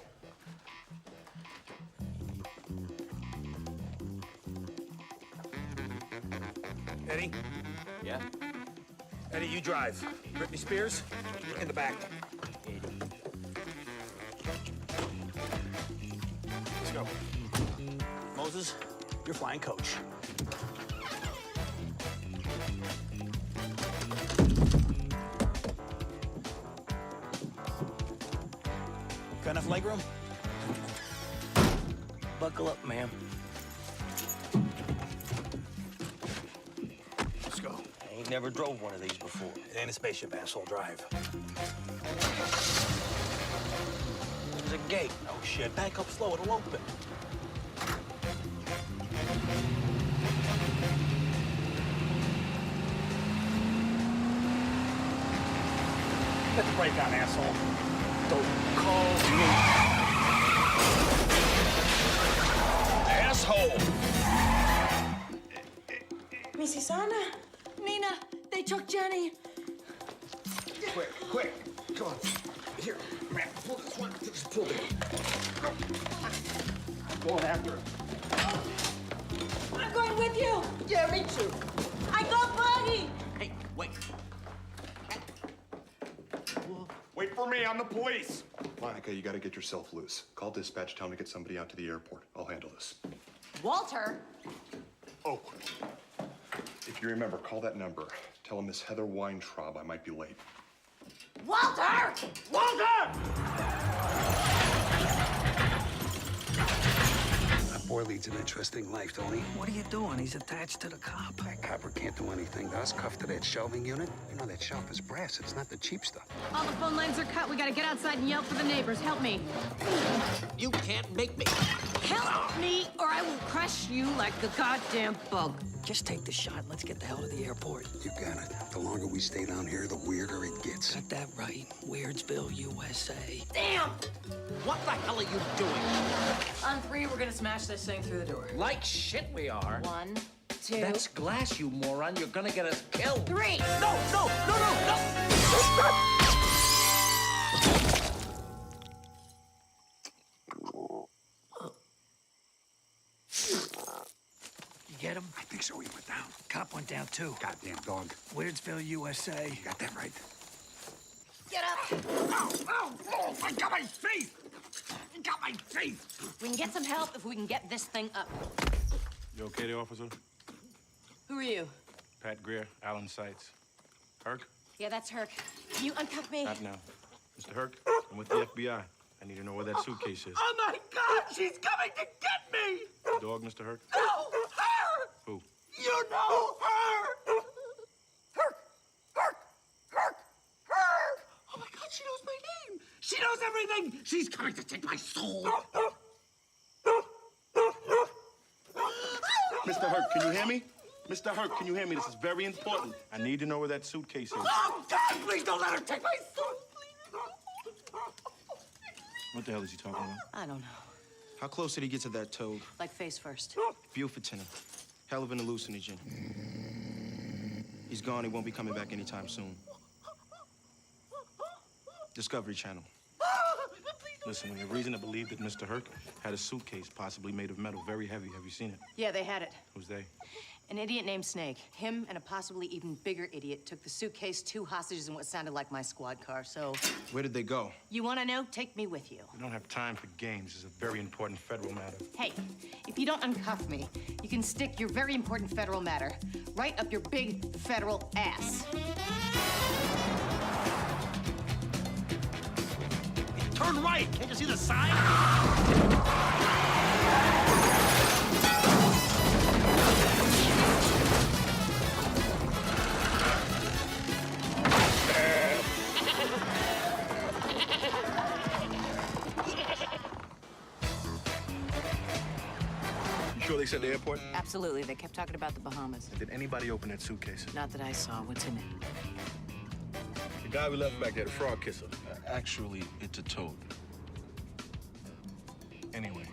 Eddie? Yeah? Eddie, you drive. Britney Spears, in the back. Let's go. Moses, you're flying coach. Got enough legroom? Buckle up, ma'am. Let's go. I ain't never drove one of these before. It ain't a spaceship, asshole. Drive. There's a gate. Oh, shit. Back up slow. It'll open. Let the brake on, asshole. Don't call me asshole. Missy Sana, Nina, they took Jenny. Quick, quick. Come on. Here, man, pull this one. Just pull it. Go. I'm going after her. I'm going with you. Yeah, me too. I got buggy. Hey, wait. Wait for me, I'm the police. Monica, you gotta get yourself loose. Call dispatch, tell them to get somebody out to the airport. I'll handle this. Walter. Oh, if you remember, call that number. Tell Miss Heather Weintraub I might be late. Walter! Walter! That boy leads an interesting life, don't he? What are you doing? He's attached to the cop. That copper can't do anything to us. Cuffed to that shelving unit. You know that shelf is brass. It's not the cheap stuff. All the phone lines are cut. We gotta get outside and yell for the neighbors. Help me. You can't make me. Help me, or I will crush you like a goddamn bug. Just take the shot. Let's get the hell to the airport. You got it. The longer we stay down here, the weirder it gets. Got that right. Weirdsville, USA. Damn! What the hell are you doing? On 3, we're gonna smash this thing through the door. Like shit we are. 1, 2. That's glass, you moron. You're gonna get us killed. 3. No, no, no, no, no! You get him? I think so. He went down. Cop went down too. Goddamn dog. Weirdsville, USA. You got that right. Get up. Oh, I got my face! I got my face! We can get some help if we can get this thing up. You okay there, officer? Who are you? Pat Greer, Alan Seitz. Herc? Yeah, that's Herc. Can you uncuff me? Not now. Mr. Herc, I'm with the FBI. I need to know where that suitcase is. Oh, my God! She's coming to get me! The dog, Mr. Herc? No, her! Who? You know her! Herc! Herc! Herc! Herc! Oh, my God, she knows my name! She knows everything! She's coming to take my soul! Mr. Herc, can you hear me? Mr. Herc, can you hear me? This is very important. I need to know where that suitcase is. Oh, God, please don't let her take my soul! What the hell is he talking about? I don't know. How close did he get to that toad? Like face first. Bufetin. Hell of an hallucinogen. He's gone. He won't be coming back anytime soon. Discovery Channel. Listen, we have reason to believe that Mr. Herc had a suitcase possibly made of metal, very heavy. Have you seen it? Yeah, they had it. Who's they? An idiot named Snake. Him and a possibly even bigger idiot took the suitcase, 2 hostages, and what sounded like my squad car. So, Where did they go? you want to know? Take me with you. We don't have time for games. This is a very important federal matter. Hey, if you don't uncuff me, you can stick your very important federal matter right up your big federal ass. Turn right. Can't you see the sign? You sure they said the airport? Absolutely. They kept talking about the Bahamas. Did anybody open that suitcase? Not that I saw. What's in it? The guy we left back there, the frog kisser. Actually, it's a toad. Anyway,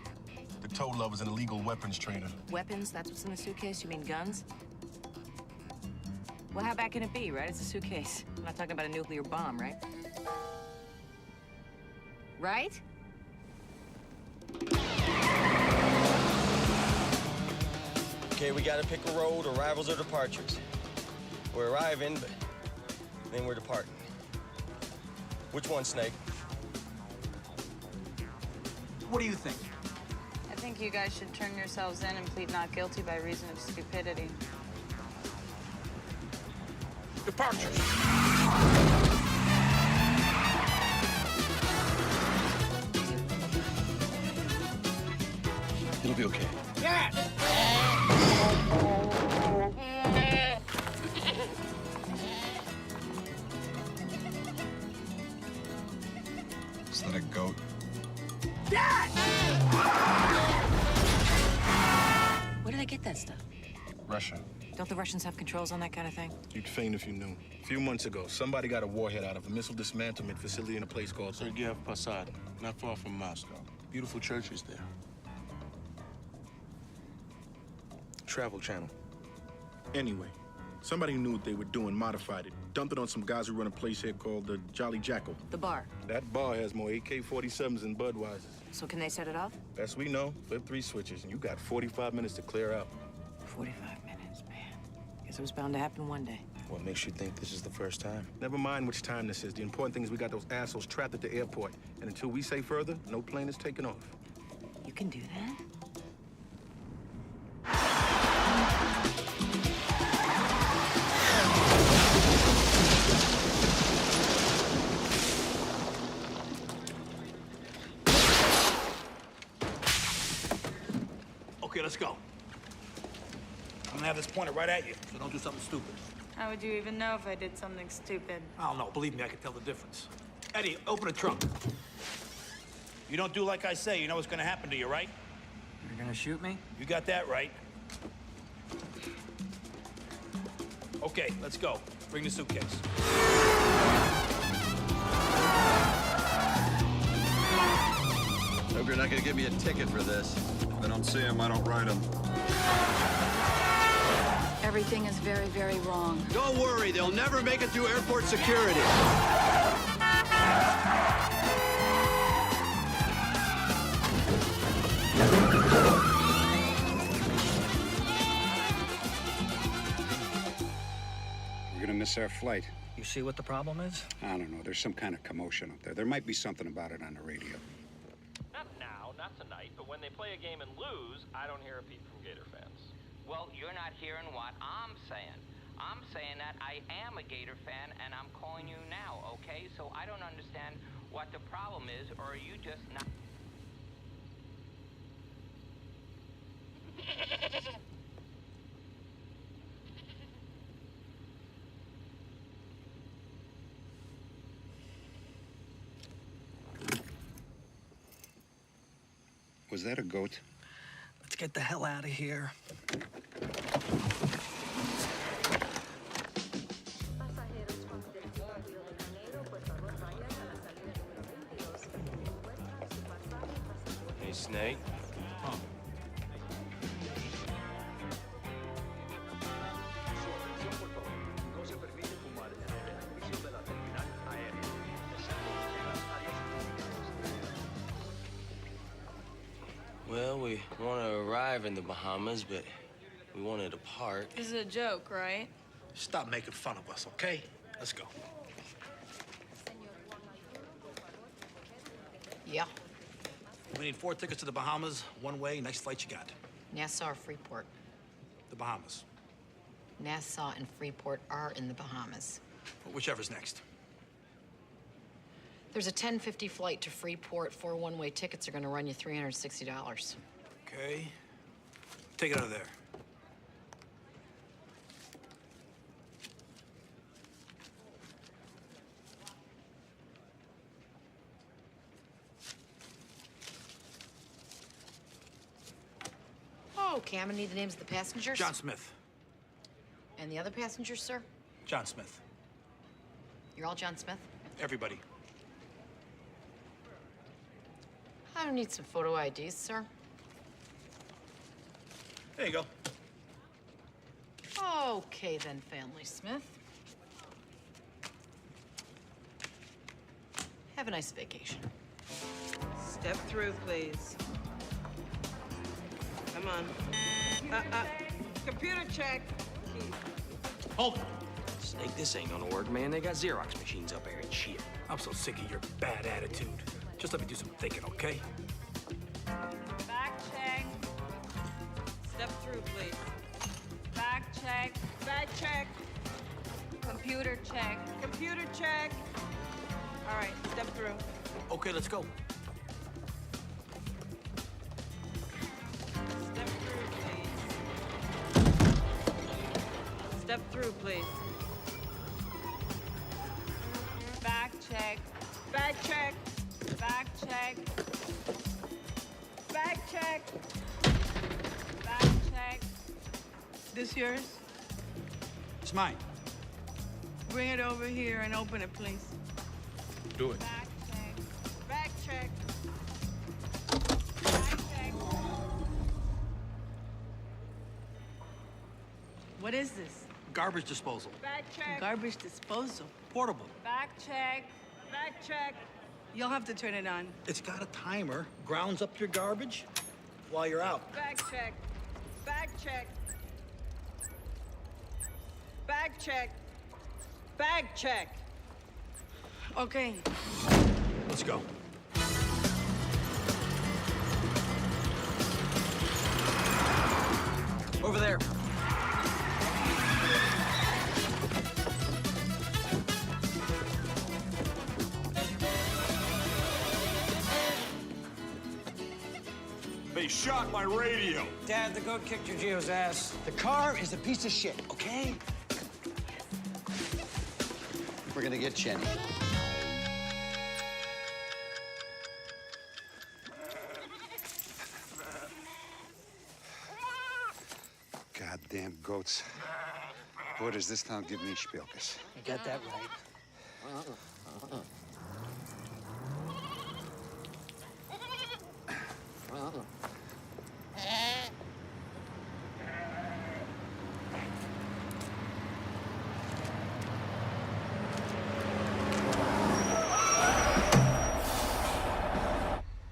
the toad lover's an illegal weapons trader. Weapons? That's what's in the suitcase? You mean guns? Well, how bad can it be, right? It's a suitcase. I'm not talking about a nuclear bomb, right? Right? Okay, we gotta pick a road, arrivals or departures. We're arriving, but then we're departing. Which one, Snake? What do you think? I think you guys should turn yourselves in and plead not guilty by reason of stupidity. Departures. It'll be okay. Yes! Is that a goat? Where do they get that stuff? Russia. Don't the Russians have controls on that kind of thing? You'd faint if you knew. A few months ago, somebody got a warhead out of a missile dismantlement facility in a place called Sergeyev Posad, not far from Moscow. Beautiful churches there. Travel Channel. Anyway, somebody who knew what they were doing modified it, dumped it on some guys who run a place here called the Jolly Jackal. The bar. That bar has more AK-47s than Budweisers. So can they set it off? Best we know, flip 3 switches, and you got 45 minutes to clear out. 45 minutes, man. Guess it was bound to happen one day. What makes you think this is the first time? Never mind which time this is. The important thing is we got those assholes trapped at the airport. And until we say further, no plane is taking off. You can do that? Okay, let's go. I'm gonna have this pointed right at you, so don't do something stupid. How would you even know if I did something stupid? I don't know. Believe me, I can tell the difference. Eddie, open the trunk. You don't do like I say, you know what's gonna happen to you, right? You're gonna shoot me? You got that right. Okay, let's go. Bring the suitcase. Hope you're not gonna give me a ticket for this. If I don't see him, I don't write him. Everything is very, very wrong. Don't worry, they'll never make it through airport security. We're gonna miss our flight. You see what the problem is? I don't know. There's some kind of commotion up there. There might be something about it on the radio. Not now, not tonight, but when they play a game and lose, I don't hear a peep from Gator fans. Well, you're not hearing what I'm saying. I'm saying that I am a Gator fan, and I'm calling you now, okay? So I don't understand what the problem is, or are you just not... Was that a goat? Let's get the hell out of here. Hey, Snake. Huh. Well, we want to arrive in the Bahamas, but we want to depart. This is a joke, right? Stop making fun of us, okay? Let's go. Yeah. We need 4 tickets to the Bahamas, one way, next flight you got. Nassau or Freeport? The Bahamas. Nassau and Freeport are in the Bahamas. Whichever's next. There's a 10:50 flight to Freeport. 4 one-way tickets are going to run you $360. Okay. Take it out of there. Oh, Cam, I need the names of the passengers. John Smith. And the other passengers, sir? John Smith. You're all John Smith? Everybody. I don't need some photo IDs, sir. There you go. Okay, then, Family Smith. Have a nice vacation. Step through, please. Come on. Computer check. Hold it. Snake, this ain't gonna work, man. They got Xerox machines up there and shit. I'm so sick of your bad attitude. Just let me do some thinking, okay? Back check. Step through, please. Back check. Back check. Computer check. Computer check. All right, step through. Okay, let's go. Step through, please. Step through, please. Back check. Back check. Back check. Back check. Back check. This yours? It's mine. Bring it over here and open it, please. Do it. Back check. Back check. Back check. What is this? Garbage disposal. Back check. Garbage disposal. Portable. Back check. Back check. You'll have to turn it on. It's got a timer. Grounds up your garbage while you're out. Back check. Back check. Back check. Bag check. Okay. Let's go. Over there. They shot my radio. Dad, the goat kicked your Geo's ass. The car is a piece of shit, okay? We're gonna get Jenny. Goddamn goats. Boy, does this town give me spielkas. You got that right.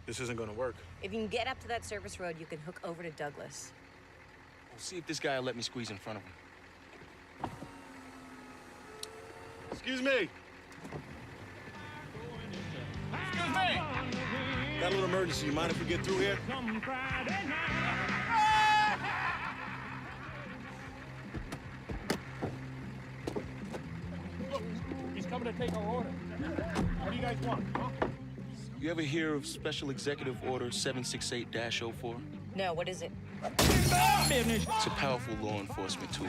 This isn't gonna work. If you can get up to that service road, you can hook over to Douglas. We'll see if this guy will let me squeeze in front of him. Excuse me. Excuse me! Got a little emergency. You mind if we get through here? He's coming to take our order. What do you guys want, huh? You ever hear of Special Executive Order 768-04? No, what is it? It's a powerful law enforcement tool.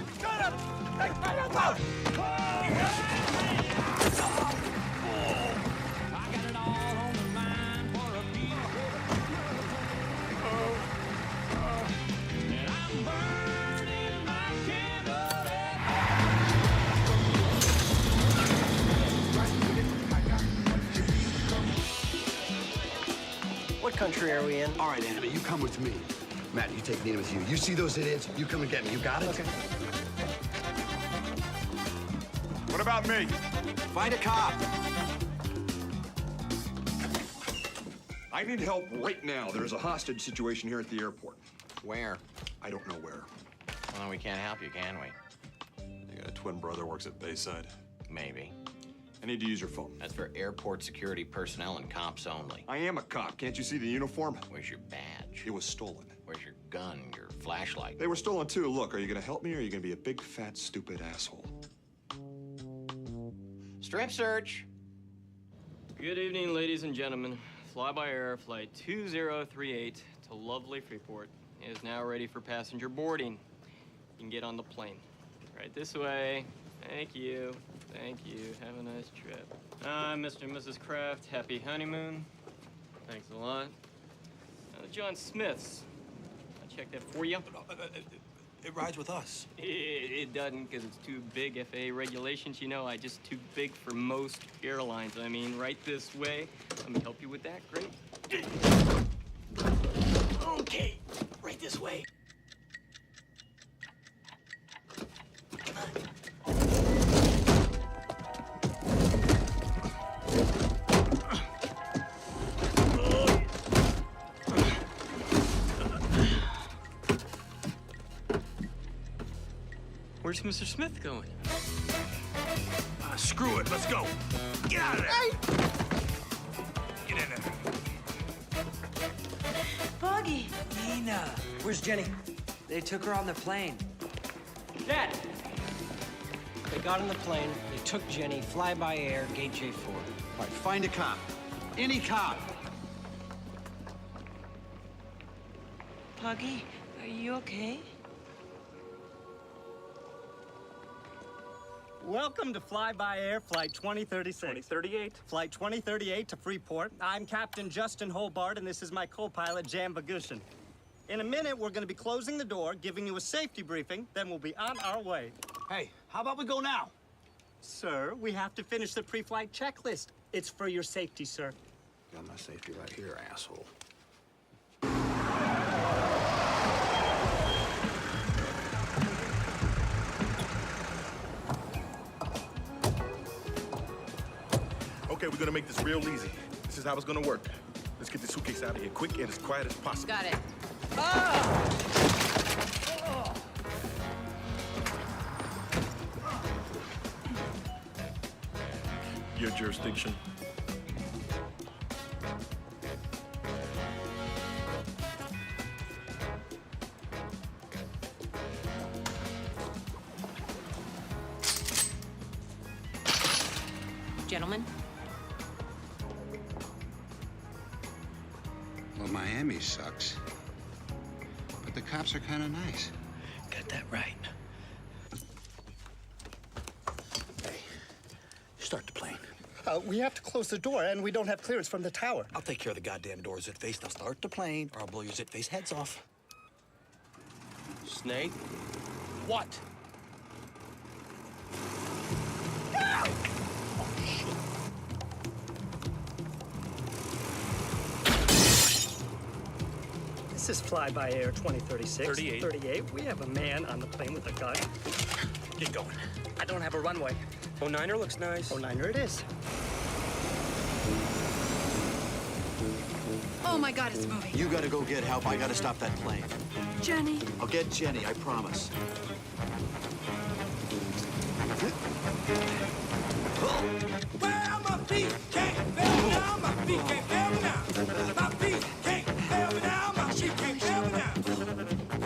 What country are we in? All right, Anna, you come with me. Matt, you take Nina with you. You see those idiots? You come and get me. You got it? Okay. What about me? Find a cop. I need help right now. There's a hostage situation here at the airport. Where? I don't know where. Well, we can't help you, can we? You got a twin brother works at Bayside. Maybe. I need to use your phone. That's for airport security personnel and cops only. I am a cop. Can't you see the uniform? Where's your badge? It was stolen. Where's your gun, your flashlight? They were stolen too. Look, are you gonna help me or are you gonna be a big, fat, stupid asshole? Strip search. Good evening, ladies and gentlemen. Fly-by-air flight 2038 to lovely Freeport is now ready for passenger boarding. You can get on the plane. Right this way. Thank you. Thank you. Have a nice trip. Mr. and Mrs. Kraft, happy honeymoon. Thanks a lot. John Smith's. I checked that for you. It rides with us. It doesn't, because it's too big. FAA regulations, you know, just too big for most airlines. I mean, right this way. Let me help you with that. Great. Okay, right this way. Where's Mr. Smith going? Screw it, let's go. Get out of there. Get in there. Buggy. Nina. Where's Jenny? They took her on the plane. Dad! They got on the plane, they took Jenny, fly-by-air, gate J4. All right, find a cop. Any cop. Buggy, are you okay? Welcome to Fly-by-Air Flight 2036. 2038. Flight 2038 to Freeport. I'm Captain Justin Hobart, and this is my co-pilot, Jan Bagushin. In a minute, we're going to be closing the door, giving you a safety briefing, then we'll be on our way. Hey, how about we go now? Sir, we have to finish the pre-flight checklist. It's for your safety, sir. Got my safety right here, asshole. Okay, we're gonna make this real easy. This is how it's gonna work. Let's get the suitcase out of here quick and as quiet as possible. Got it. Your jurisdiction. Gentlemen? Well, Miami sucks. But the cops are kind of nice. Got that right. Hey, start the plane. We have to close the door, and we don't have clearance from the tower. I'll take care of the goddamn door, zit face. Now start the plane, or I'll blow your zit face heads off. Snake? What? This is Fly-by-Air 2036. 38. 38. We have a man on the plane with a gun. Get going. I don't have a runway. 09er looks nice. 09er it is. Oh my God, it's moving. You gotta go get help. I gotta stop that plane. Jenny. I'll get Jenny, I promise. Well, my feet can't fail me now. My feet can't fail me now. My feet can't fail me now. My feet can't fail me now.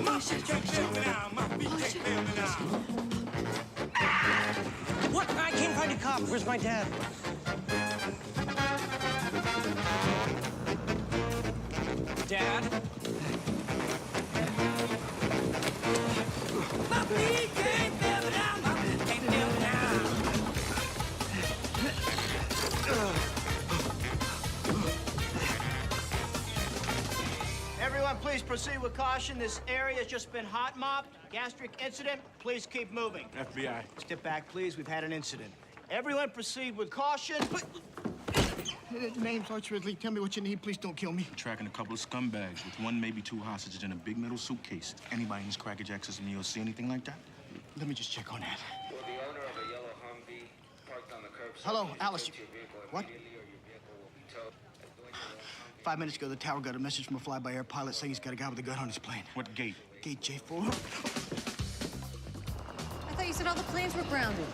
My feet can't fail me now. My feet can't fail me now. What? I can't find a cop. Where's my dad? Dad? My feet can't fail me now. My feet can't fail me now. Everyone, please proceed with caution. This area has just been hot mopped. Gastric incident. Please keep moving. FBI. Step back, please. We've had an incident. Everyone, proceed with caution. Name's Arch Ridley. Tell me what you need. Please don't kill me. We're tracking a couple of scumbags with one, maybe two hostages in a big metal suitcase. Anybody in this Cracker access to me or see anything like that? Let me just check on that. Will the owner of a yellow Humvee parked on the curbside? Hello, Alice. What? 5 minutes ago, the tower got a message from a fly-by-air pilot saying he's got a guy with a gun on his plane. What gate? Gate J4. I thought you said all the planes were grounded.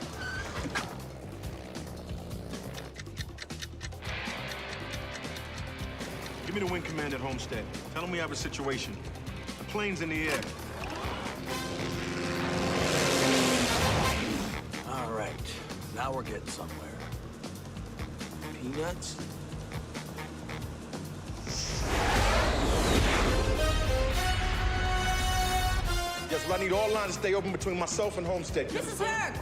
Give me the wing command at Homestead. Tell them we have a situation. The plane's in the air. All right, now we're getting somewhere. Peanuts? Yes, well, I need all lines to stay open between myself and Homestead. Mrs. Hurd!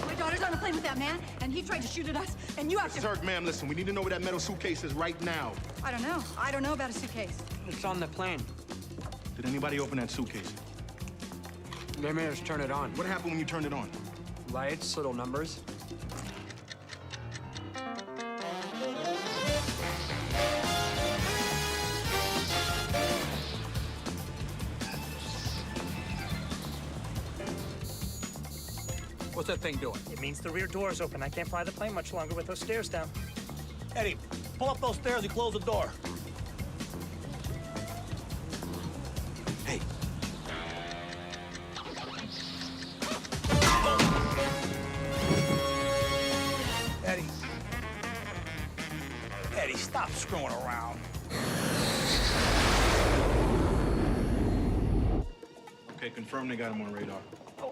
My daughter's on a plane with that man, and he tried to shoot at us, and you have to... Mrs. Hurd, ma'am, listen, we need to know where that metal suitcase is right now. I don't know. I don't know about a suitcase. It's on the plane. Did anybody open that suitcase? They made us turn it on. What happened when you turned it on? Lights, little numbers. What's that thing doing? It means the rear door's open. I can't fly the plane much longer with those stairs down. Eddie, pull up those stairs and close the door. Hey. Eddie. Eddie, stop screwing around. Okay, confirm they got him on radar.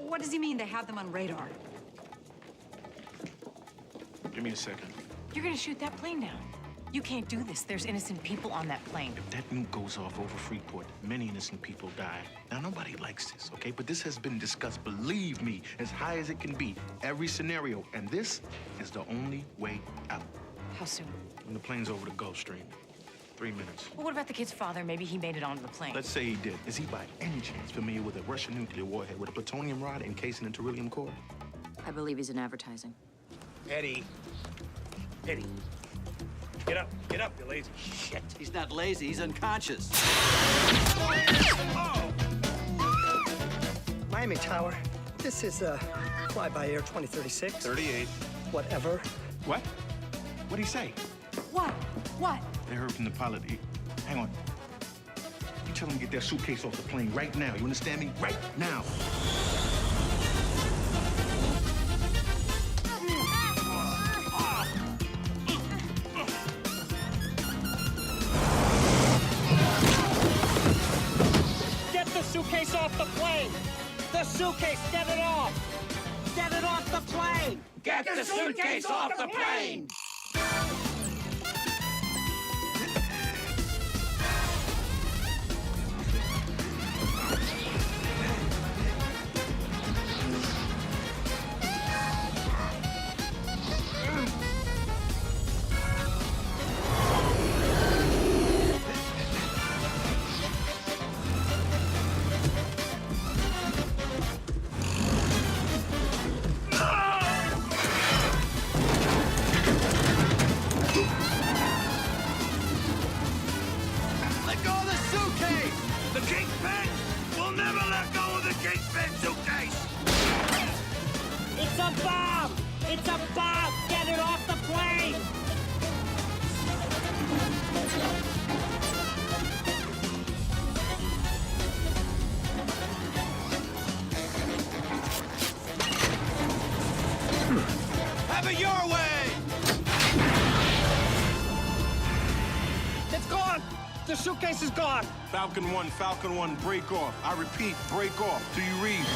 What does he mean they have them on radar? Give me a second. You're gonna shoot that plane down. You can't do this. There's innocent people on that plane. If that nuke goes off over Freeport, many innocent people die. Now, nobody likes this, okay? But this has been discussed, believe me, as high as it can be. Every scenario. And this is the only way out. How soon? When the plane's over the Gulf Stream. 3 minutes. Well, what about the kid's father? Maybe he made it onto the plane. Let's say he did. Is he by any chance familiar with a Russian nuclear warhead with a plutonium rod encased in a beryllium core? I believe he's in advertising. Eddie. Eddie. Get up, you lazy shit. He's not lazy, he's unconscious. Oh! Miami Tower. This is Fly-by Air 2036. 38. Whatever. What? What'd he say? What? What? They heard from the pilot. Hang on. You tell him to get that suitcase off the plane right now. You understand me? Right now. Get the suitcase off the plane! The suitcase, get it off! Get it off the plane! Get the suitcase off the plane! It's a bomb! It's a bomb! Get it off the plane! Have it your way! It's gone! The suitcase is gone! Falcon 1, break off. I repeat, break off. Do you read?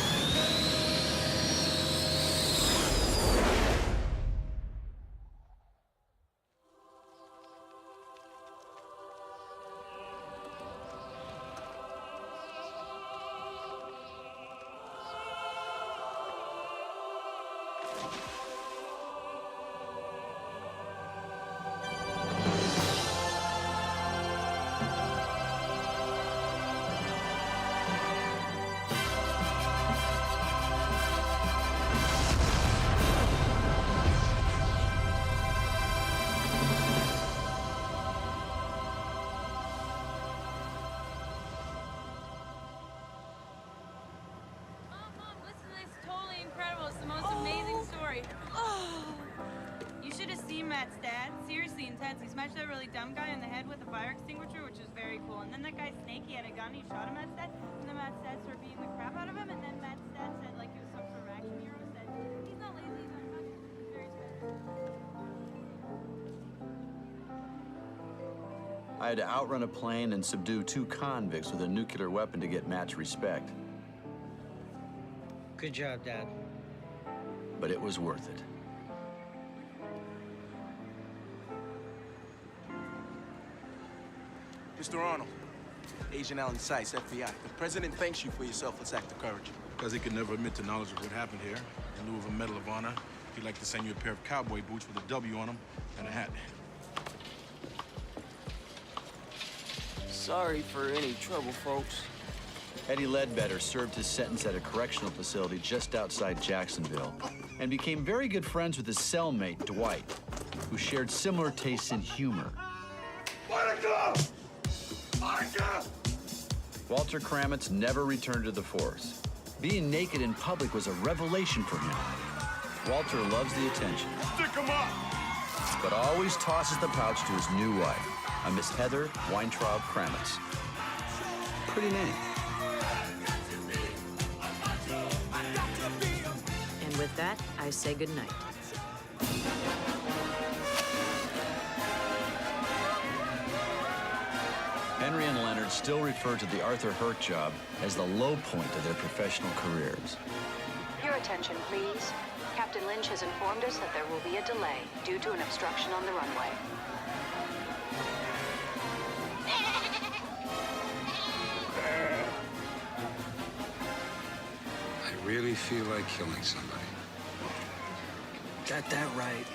Matt's dad. Seriously intense. He smashed that really dumb guy in the head with a fire extinguisher, which was very cool. And then that guy Snake, he had a gun, he shot him Matt's dad. And then Matt's dad started beating the crap out of him. And then Matt's dad said, like, it was some sort of action hero, said, he's not lazy, he's unconscious. He's very special. I had to outrun a plane and subdue 2 convicts with a nuclear weapon to get Matt's respect. Good job, Dad. But it was worth it. Mr. Arnold, Agent Alan Sykes, FBI. The president thanks you for your selfless act of courage. Because he could never admit to knowledge of what happened here. In lieu of a Medal of Honor, he'd like to send you a pair of cowboy boots with a W on them and a hat. Sorry for any trouble, folks. Eddie Ledbetter served his sentence at a correctional facility just outside Jacksonville and became very good friends with his cellmate, Dwight, who shared similar tastes in humor. Monica! Monica! Walter Kramitz never returned to the force. Being naked in public was a revelation for him. Walter loves the attention, Stick him up! but always tosses the pouch to his new wife, a Miss Heather Weintraub Kramitz. Pretty name. And with that, I say goodnight. Henry and Leonard still refer to the Arthur Hurt job as the low point of their professional careers. Your attention, please. Captain Lynch has informed us that there will be a delay due to an obstruction on the runway. I really feel like killing somebody. Got that right.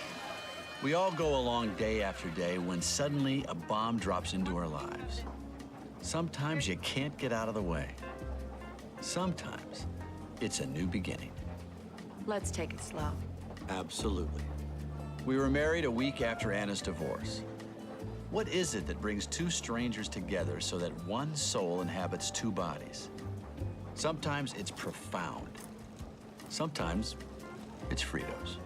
We all go along day after day when suddenly a bomb drops into our lives. Sometimes you can't get out of the way. Sometimes it's a new beginning. Let's take it slow. Absolutely. We were married a week after Anna's divorce. What is it that brings two strangers together so that one soul inhabits two bodies? Sometimes it's profound. Sometimes it's Fritos.